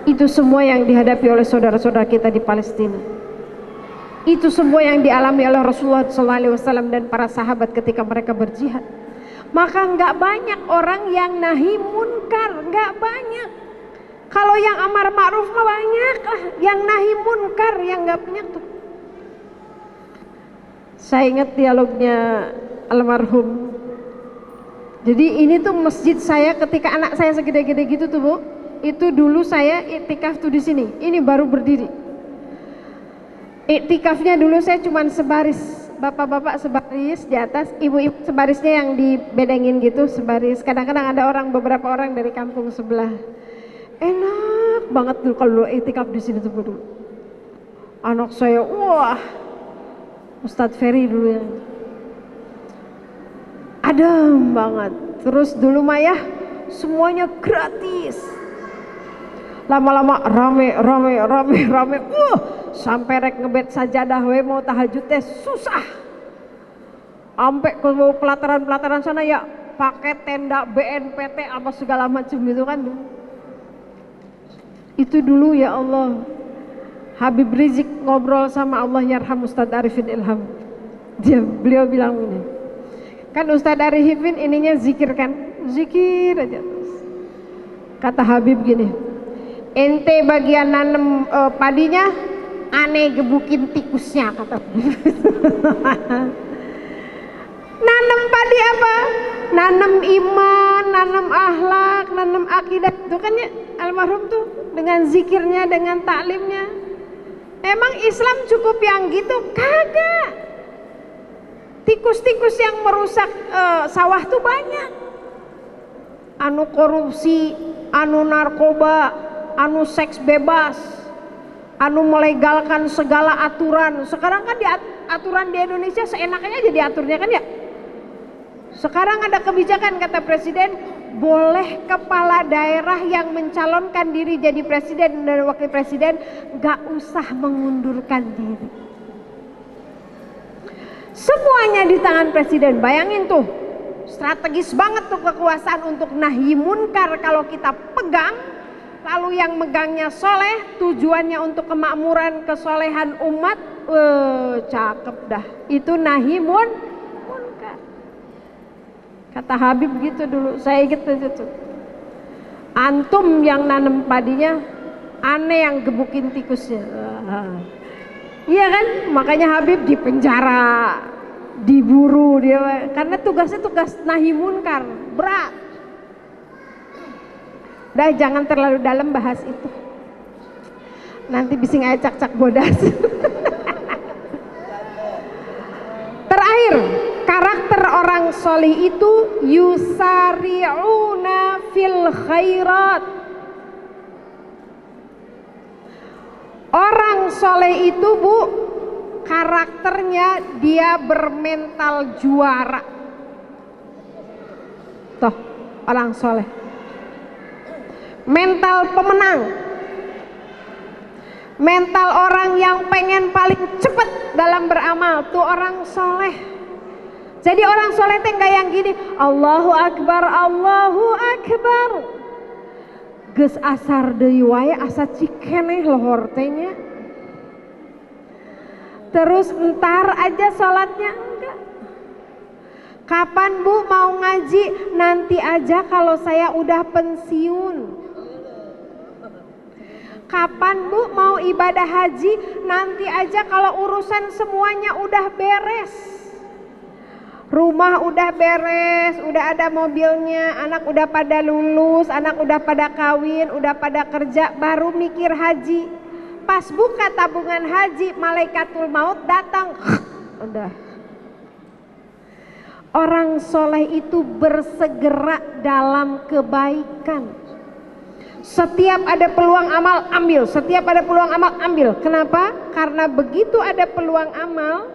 S2: Itu semua yang dihadapi oleh saudara-saudara kita di Palestina. Itu semua yang dialami oleh Rasulullah SAW dan para sahabat ketika mereka berjihad. Maka nggak banyak orang yang nahi munkar, nggak banyak. Kalau yang amar ma'ruf mah banyak lah, yang nahi munkar yang nggak banyak tuh. Saya ingat dialognya almarhum Jadi ini tuh masjid saya ketika anak saya segede-gede gitu tuh Bu. Itu dulu saya iktikaf tuh di sini. Ini baru berdiri. Iktikafnya dulu saya cuman sebaris. Bapak-bapak sebaris di atas, ibu-ibu sebarisnya yang dibedengin gitu, sebaris. Kadang-kadang ada beberapa orang dari kampung sebelah. Enak banget tuh kalau iktikaf di sini tuh dulu. Anak saya, wah, Ustadz Ferry dulu yang adem banget. Terus dulu mah ya semuanya gratis. Lama-lama rame. Sampai rek ngebet sajadah we mau tahajud teh susah. Sampai ke pelataran sana ya pakai tenda BNPT apa segala macam gitu kan. Itu dulu ya Allah. Habib Rizik ngobrol sama Allah yarham Ustadz Arifin Ilham. Beliau bilang ini. Kan Ustadz Arifin ininya zikir kan. Zikir aja terus. Kata Habib gini. Ente bagian nanem padinya, aneh gebukin tikusnya kata. Nanem padi apa? Nanem iman, nanem akhlak, nanem akidah. Itu kan ya almarhum tuh dengan zikirnya, dengan taklimnya. Emang Islam cukup yang gitu? Kagak. Tikus-tikus yang merusak sawah tuh banyak. Anu korupsi, anu narkoba, anu seks bebas, anu melegalkan segala aturan. Sekarang kan aturan di Indonesia seenaknya aja diaturnya kan ya. Sekarang ada kebijakan kata presiden, boleh kepala daerah yang mencalonkan diri jadi presiden dan wakil presiden gak usah mengundurkan diri. Semuanya di tangan presiden. Bayangin tuh, strategis banget tuh kekuasaan untuk nahi munkar kalau kita pegang. Lalu yang megangnya soleh, tujuannya untuk kemakmuran, kesolehan umat, cakep dah. Itu nahi munkar. Kata Habib gitu dulu, saya inget itu. Antum yang nanem padinya, aneh yang gebukin tikusnya. Iya kan, makanya Habib di penjara, diburu dia, karena tugasnya tugas nahi munkar, berat. Udah jangan terlalu dalam bahas itu. Nanti bising aja cak-cak bodas. Terakhir, karakter orang solih itu yusari'una fil khairat. Orang soleh itu Bu, karakternya dia bermental juara. Toh, orang soleh. Mental pemenang. Mental orang yang pengen paling cepat dalam beramal, tuh orang soleh. Jadi orang soleh teh enggak yang gini, Allahu Akbar, Allahu Akbar. Geus asar deui wae asa cikeneh lohor teh nya. Terus entar aja salatnya enggak. Kapan Bu mau ngaji? Nanti aja kalau saya udah pensiun. Kapan Bu mau ibadah haji? Nanti aja kalau urusan semuanya udah beres. Rumah udah beres, udah ada mobilnya, anak udah pada lulus, anak udah pada kawin, udah pada kerja, baru mikir haji. Pas buka tabungan haji, malaikatul maut datang. Udah. Orang soleh itu bersegera dalam kebaikan. Setiap ada peluang amal, ambil. Setiap ada peluang amal, ambil. Kenapa? Karena begitu ada peluang amal,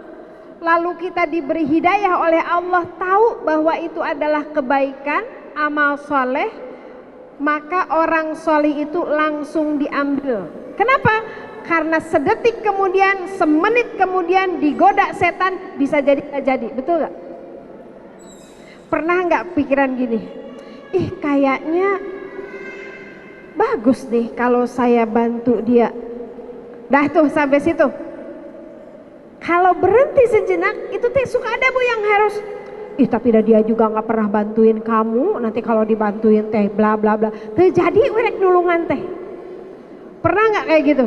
S2: lalu kita diberi hidayah oleh Allah, tahu bahwa itu adalah kebaikan, amal soleh, maka orang soleh itu langsung diambil. Kenapa? Karena sedetik kemudian, semenit kemudian digoda setan, bisa jadi gak jadi. Betul gak? Pernah gak pikiran gini, ih kayaknya bagus nih kalau saya bantu dia. Dah tuh sampai situ. Kalau berhenti sejenak, itu teh suka ada Bu yang harus, ih tapi dia juga nggak pernah bantuin kamu, nanti kalau dibantuin teh bla bla bla. Terjadi werek nulungan teh. Pernah nggak kayak gitu?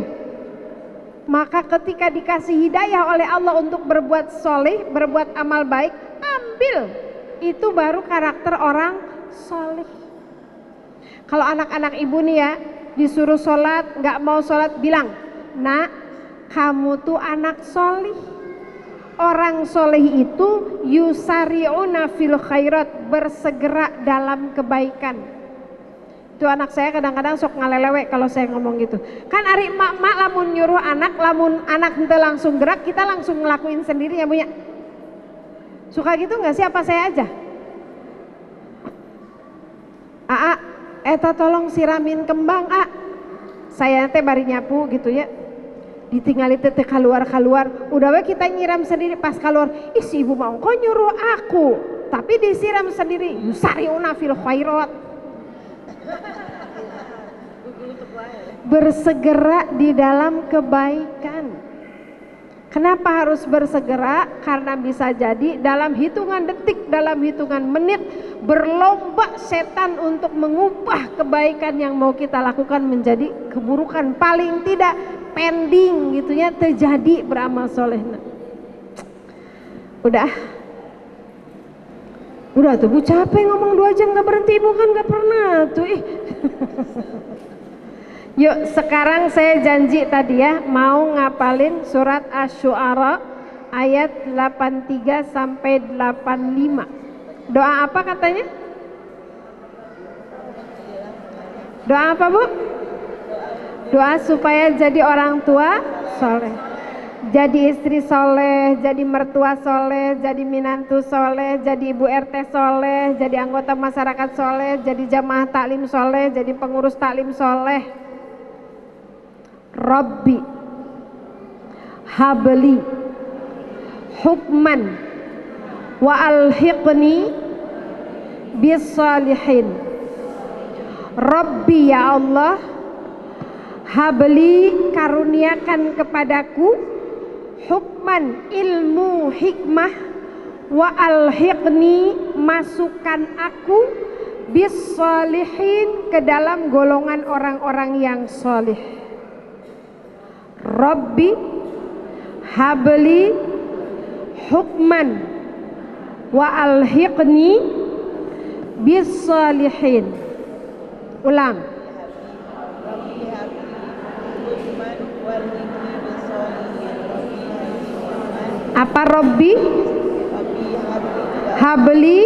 S2: Maka ketika dikasih hidayah oleh Allah untuk berbuat soleh, berbuat amal baik, ambil. itu baru karakter orang solih. Kalau anak-anak ibu nih ya, disuruh sholat, nggak mau sholat, bilang, nak, kamu tuh anak solih. Orang solih itu yusari'una fil khairat, bersegera dalam kebaikan. Itu anak saya kadang-kadang sok ngalelewe kalau saya ngomong gitu. Kan ari emak-emak lamun nyuruh anak, lamun anak ente langsung gerak, kita langsung ngelakuin sendiri ya Bu ya. Suka gitu nggak sih, apa saya aja? Aa, eta tolong siramin kembang, A. Saya teh bari nyapu gitu ya. Ditinggali teh keluar, udah we kita nyiram sendiri, pas keluar, ih si ibu mau kok nyuruh aku, tapi disiram sendiri. Yusari'una fil khairat, bersegera di dalam kebaikan. Kenapa harus bersegera? Karena bisa jadi dalam hitungan detik, dalam hitungan menit, berlomba setan untuk mengubah kebaikan yang mau kita lakukan menjadi keburukan. Paling tidak pending gitu ya, terjadi beramal soleh. Udah tuh Bu, capek ngomong 2 jam gak berhenti, Bu kan gak pernah tuh. Yuk sekarang saya janji tadi ya, mau ngapalin surat Asy-Syu'ara ayat 83 sampai 85. Doa apa katanya? Doa apa Bu? Doa supaya jadi orang tua soleh, jadi istri soleh, jadi mertua soleh, jadi minantu soleh, jadi ibu RT soleh, jadi anggota masyarakat soleh, jadi jamaah taklim soleh, jadi pengurus taklim soleh. Rabbi habli hukman wa alhiqni bis salihin. Rabbi ya Allah, habli karuniakan kepadaku hukman ilmu hikmah, wa alhiqni masukkan aku bis salihin ke dalam golongan orang-orang yang solih. Rabbi habli hukman wa alhiqni bis salihin. Ulang. Apa Rabbi? Habli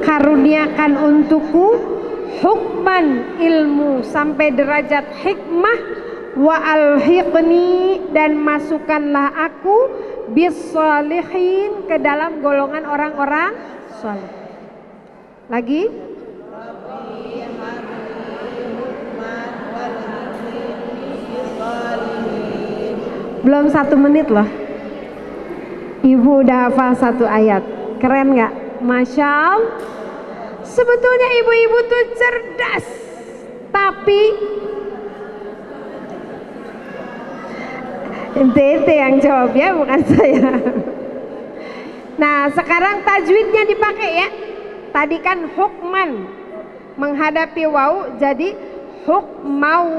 S2: karuniakan untukku hukman ilmu sampai derajat hikmah, wa alhiqni dan masukkanlah aku bis sholihin ke dalam golongan orang-orang saleh. Lagi? Belum 1 menit loh. Ibu udah hafal 1 ayat. Keren gak? Masya Allah. Sebetulnya ibu-ibu tuh cerdas, tapi ente yang jawab ya, bukan saya. Nah sekarang tajwidnya dipakai ya. Tadi kan hukman menghadapi waw, jadi hukmau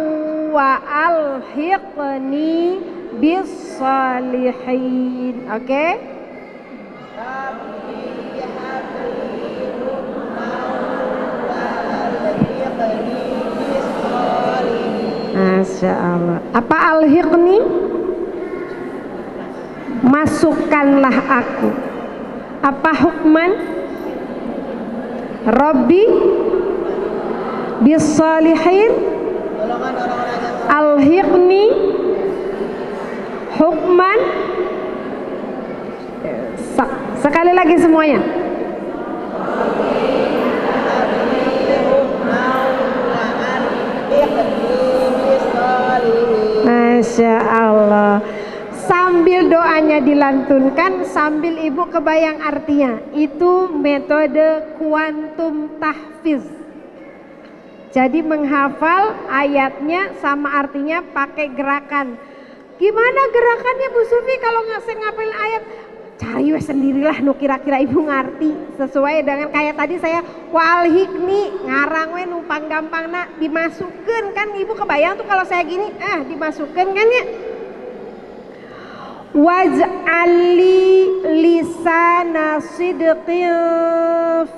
S2: wa alhiqni bis salihin. Oke? Masya Allah. Apa alhiqni? Masukkanlah aku. Apa hukman? Rabbi bis salihin, alhiqni hukman. Sekali lagi semuanya. Masya Allah. Sambil doanya dilantunkan, sambil ibu kebayang artinya. Itu metode kuantum tahfiz. Jadi menghafal ayatnya sama artinya pakai gerakan. Gimana gerakannya Bu Sufi kalau ngapalin ayat? Cari we sendirilah nu kira-kira ibu ngerti sesuai dengan kayak tadi saya wal hikmi ngarang we numpang gampangna dimasukkan kan, ibu kebayang tuh kalau saya gini dimasukkan kan ya. waj'alli lisana sidqin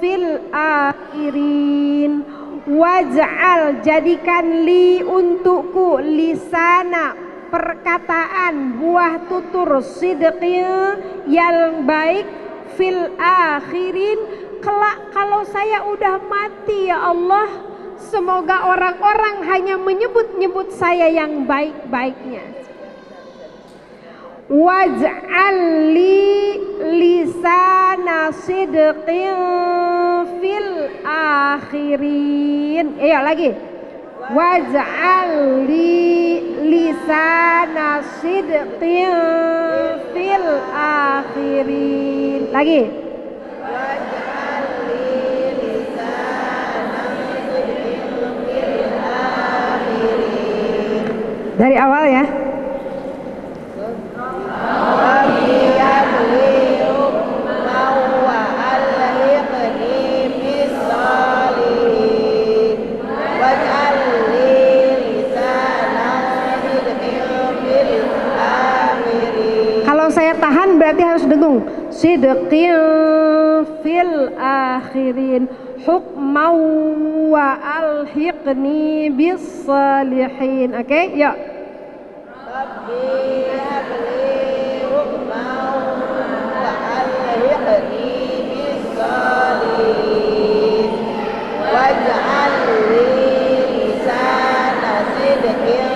S2: fil akhirin. Waj'al, jadikan li untukku lisana, perkataan, buah tutur, sidqin, yang baik, fil akhirin, kelak kalau saya udah mati ya Allah, semoga orang-orang hanya menyebut-nyebut saya yang baik-baiknya. Waj'al li lisana sidqin fil akhirin. Ayo lagi. Waj'al li lisana sidqin fil akhirin. Lagi. Waj'al li lisana sidqin fil akhirin. Dari awal ya. Kalau saya tahan berarti harus dengung. Sidqin fil akhirin hukmau wa alhiqni bis salihin. Oke, yuk. Rabbi habli hukmau wa alhiqni bis salihin waj'al li lisana sidqin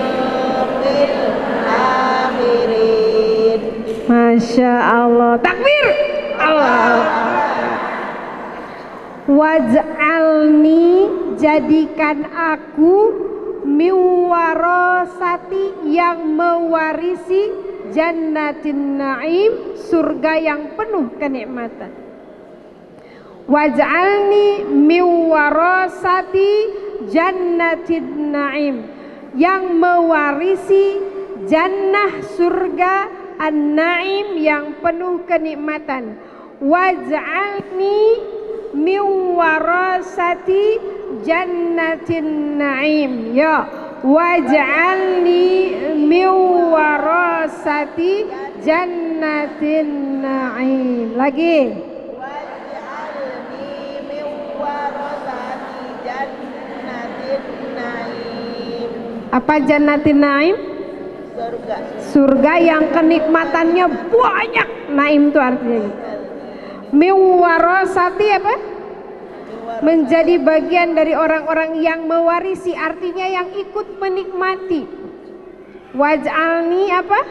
S2: fil akhirin. Masya Allah, takbir Allah. Waj'alni, jadikan aku miwarosati, yang mewarisi jannatin naim, surga yang penuh kenikmatan. Waj'alni miwarosati jannatin naim, yang mewarisi jannah, surga an-naim yang penuh kenikmatan. Waj'alni miwarasati jannatin naim. Ya, waj'alni miwarasati jannatin naim. Lagi. Waj'alni miwarasati jannatin naim. Apa jannatin naim? Surga. Surga yang kenikmatannya banyak. Naim itu artinya. Miwarasati apa? Menjadi bagian dari orang-orang yang mewarisi, artinya yang ikut menikmati. Waj'alni apa?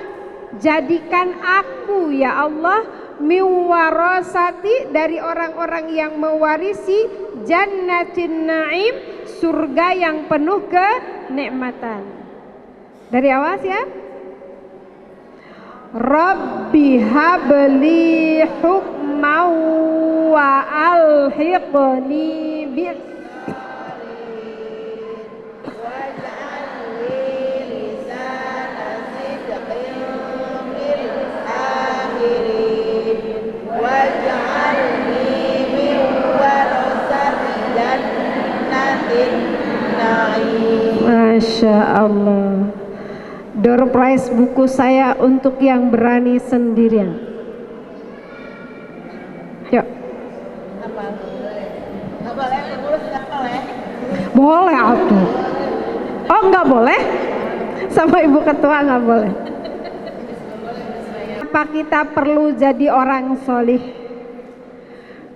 S2: Jadikan aku ya Allah miwarasati, dari orang-orang yang mewarisi jannatin naim, surga yang penuh kenikmatan. Dari awas ya. Rabbi habli hukmau wa alhiqni bis waj'alni lisana sidqin fil akhirin waj'alni min warasati jannatin naim. Masya Allah. Door prize buku saya untuk yang berani sendirian. Yuk. Boleh atuh. Oh nggak boleh? Sama ibu ketua nggak boleh. Apa kita perlu jadi orang solih?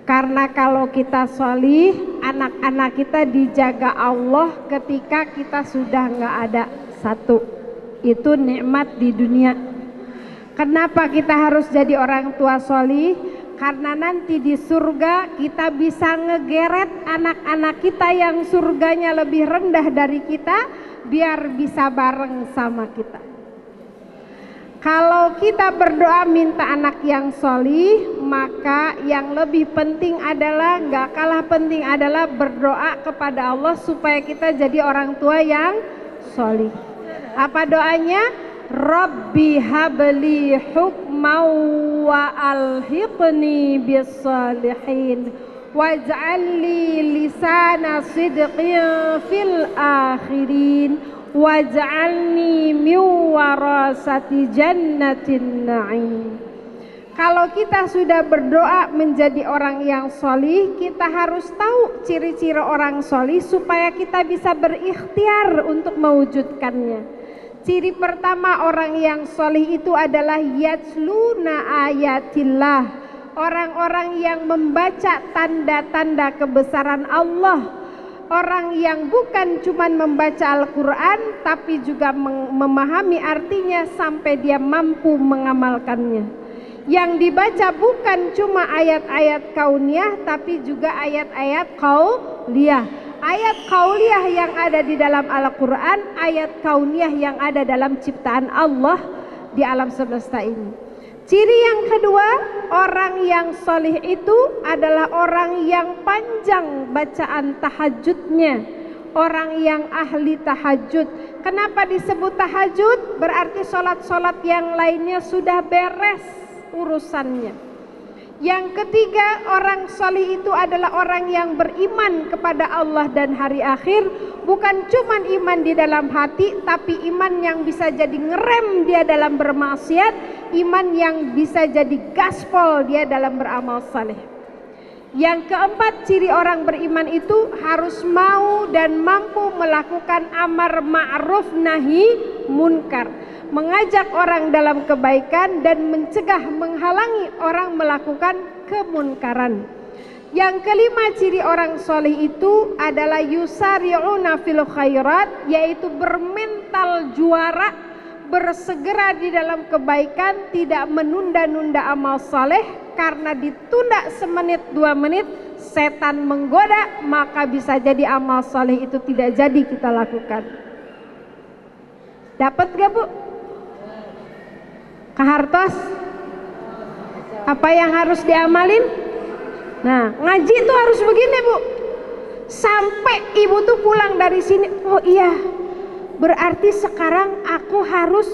S2: Karena kalau kita solih, anak-anak kita dijaga Allah ketika kita sudah nggak ada. Satu, itu nikmat di dunia. Kenapa kita harus jadi orang tua solih? Karena nanti di surga kita bisa ngegeret anak-anak kita yang surganya lebih rendah dari kita, biar bisa bareng sama kita. Kalau kita berdoa minta anak yang solih, maka yang lebih penting adalah, gak kalah penting adalah berdoa kepada Allah supaya kita jadi orang tua yang solih. Apa doanya? Rabbi habli hukmau wa alhiqni bis salihin waj'alli lisana sidqin fil akhirin waj'alni min warasati jannatin na'im. Kalau kita sudah berdoa menjadi orang yang solih, kita harus tahu ciri-ciri orang solih supaya kita bisa berikhtiar untuk mewujudkannya. Ciri pertama orang yang solih itu adalah yatsluna ayatillah, orang-orang yang membaca tanda-tanda kebesaran Allah. Orang yang bukan cuma membaca Al-Quran tapi juga memahami artinya sampai dia mampu mengamalkannya. Yang dibaca bukan cuma ayat-ayat kauniyah tapi juga ayat-ayat qauliyah. Ayat qauliyah yang ada di dalam Al-Quran, ayat kauniyah yang ada dalam ciptaan Allah di alam semesta ini. Ciri yang kedua, orang yang solih itu adalah orang yang panjang bacaan tahajudnya, orang yang ahli tahajud. Kenapa disebut tahajud? Berarti sholat-sholat yang lainnya sudah beres urusannya. Yang ketiga, orang solih itu adalah orang yang beriman kepada Allah dan hari akhir. Bukan cuma iman di dalam hati, tapi iman yang bisa jadi ngerem dia dalam bermaksiat, iman yang bisa jadi gaspol dia dalam beramal saleh. Yang keempat, ciri orang beriman itu harus mau dan mampu melakukan amar ma'ruf nahi munkar, mengajak orang dalam kebaikan dan mencegah menghalangi orang melakukan kemunkaran. Yang kelima, ciri orang soleh itu adalah yusari'una fil khairat, yaitu bermental juara, bersegera di dalam kebaikan, tidak menunda-nunda amal saleh. Karena ditunda semenit 2 menit setan menggoda, maka bisa jadi amal saleh itu tidak jadi kita lakukan. Dapat gak Bu? Kahartos, apa yang harus diamalin? Nah, ngaji itu harus begini Bu. Sampai ibu tuh pulang dari sini, oh iya, berarti sekarang aku harus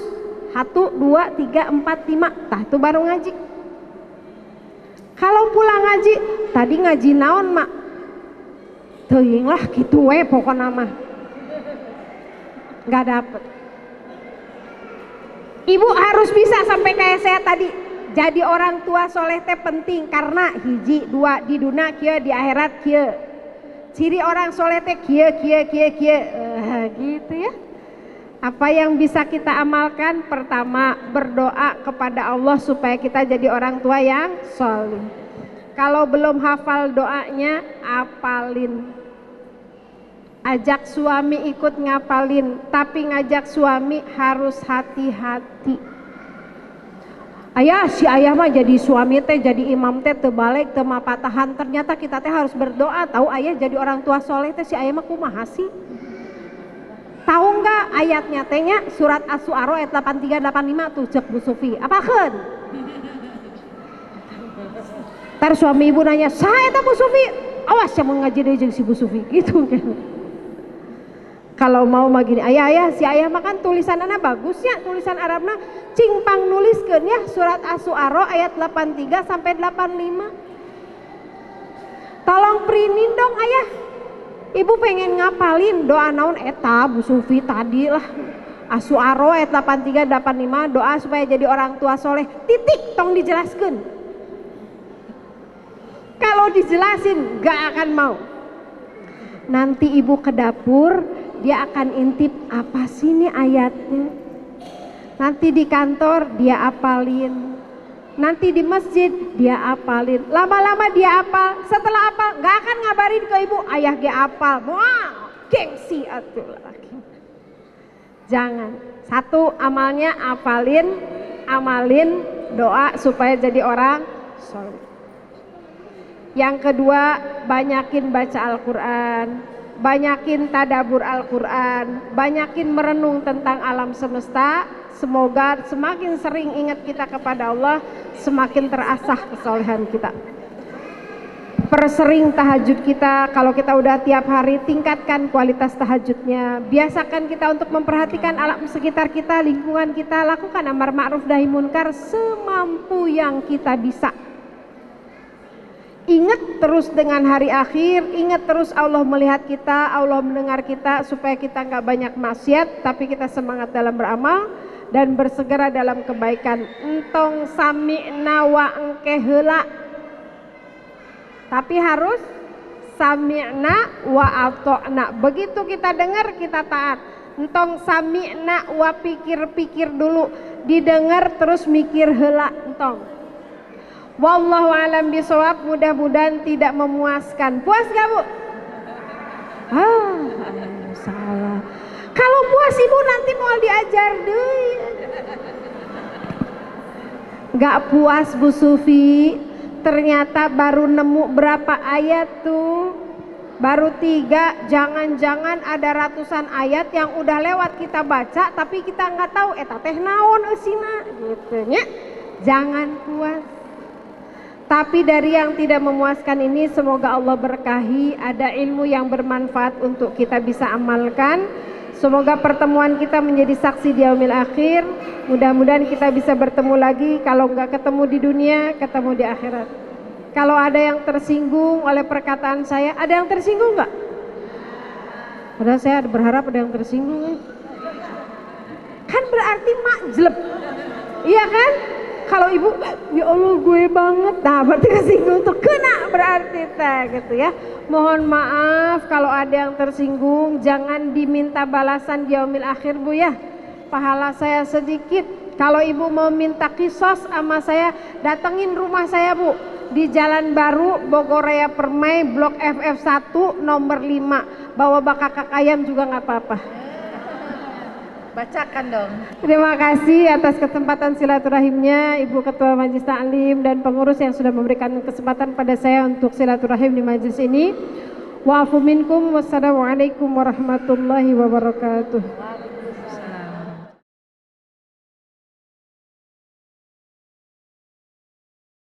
S2: 1, 2, 3, 4, 5. Tah itu baru ngaji. Kalau pulang ngaji, tadi ngaji naon mak? Teuing lah gitu we pokoknya mah. Gak dapet. Ibu harus bisa sampai kayak saya tadi. Jadi orang tua soleh teh penting karena hiji, 2 di dunia kia, di akhirat kia. Ciri orang soleh teh kia gitu ya. Apa yang bisa kita amalkan? Pertama, berdoa kepada Allah supaya kita jadi orang tua yang soleh. Kalau belum hafal doanya, apalin. Ajak suami ikut ngapalin, tapi ngajak suami harus hati-hati. Ayah, si ayah mah jadi suami teh, jadi imam teh terbalik, temapatahan. Ternyata kita teh harus berdoa. Tahu ayah jadi orang tua soleh teh, si ayah mah kumaha sih? Tahu nggak ayatnya tehnya surat As-Su'ara ayat 83-85 tuh cek Bu Sufi. Apakeun? Ntar suami ibu nanya, saya tak Bu Sufi. Awas ya mau ngaji deui jeung si Bu Sufi gitu kan. Kalau mau mah gini, ayah si ayah mah kan tulisanana bagusnya, tulisan Arabna cingpang nuliskeun ya surat As-Su'ara ayat 83 sampai 85. Tolong printin dong ayah. Ibu pengen ngapalin doa naon eta Bu Sufi tadi lah. As-Su'ara ayat 83 85 doa supaya jadi orang tua soleh. Titik tong dijelaskeun. Kalau dijelasin gak akan mau. Nanti ibu ke dapur, dia akan intip apa sih ini ayatnya. Nanti di kantor dia apalin, nanti di masjid dia apalin. Lama-lama dia apal, setelah apal gak akan ngabarin ke ibu, ayah ge apal. Wah, gengsi atuh laki. Jangan. Satu, amalnya amalin doa supaya jadi orang soleh. Yang kedua, banyakin baca Al-Quran, banyakin tadabur Al-Quran, banyakin merenung tentang alam semesta. Semoga semakin sering ingat kita kepada Allah, semakin terasah kesolehan kita. Persering tahajud kita. Kalau kita udah tiap hari, tingkatkan kualitas tahajudnya. Biasakan kita untuk memperhatikan alam sekitar kita, lingkungan kita. Lakukan amar ma'ruf nahi munkar semampu yang kita bisa. Ingat terus dengan hari akhir, ingat terus Allah melihat kita, Allah mendengar kita, supaya kita nggak banyak maksiat, tapi kita semangat dalam beramal. dan bersegera dalam kebaikan. Entong sami'na wa engke heula. Tapi harus sami'na wa ata'na. Begitu kita dengar kita taat. Entong sami'na wa pikir-pikir dulu, didengar terus mikir heula entong. Wallahu alam bisawab, mudah-mudahan tidak memuaskan. Puas gak Bu? Salah. Kalau puas Ibu nanti mau diajar deh. Gak puas Bu Sufi, ternyata baru nemu berapa ayat tuh? Baru 3, jangan-jangan ada ratusan ayat yang udah lewat kita baca tapi kita nggak tahu eta teh naon eusina gitu nya. Jangan puas. Tapi dari yang tidak memuaskan ini semoga Allah berkahi, ada ilmu yang bermanfaat untuk kita bisa amalkan. Semoga pertemuan kita menjadi saksi di yaumil akhir. Mudah-mudahan kita bisa bertemu lagi, kalau nggak ketemu di dunia, ketemu di akhirat. Kalau ada yang tersinggung oleh perkataan saya, ada yang tersinggung nggak? Padahal saya berharap ada yang tersinggung. Kan berarti majleb, iya kan? Kalau Ibu, ya Allah gue banget, nah berarti kesinggung tuh kena berarti gitu ya. Mohon maaf kalau ada yang tersinggung, jangan diminta balasan di yaumil akhir Bu ya. Pahala saya sedikit. Kalau Ibu mau minta kisos sama saya, datengin rumah saya Bu, di Jalan Baru, Bogor Raya Permai, Blok FF1 nomor 5. Bawa bakak ayam juga nggak apa-apa.
S3: Bacakan dong.
S2: Terima kasih atas kesempatan silaturahimnya Ibu Ketua Majelis Ta'lim dan pengurus yang sudah memberikan kesempatan pada saya untuk silaturahim di majelis ini. Wa'afu minkum, wassalamualaikum warahmatullahi wabarakatuh.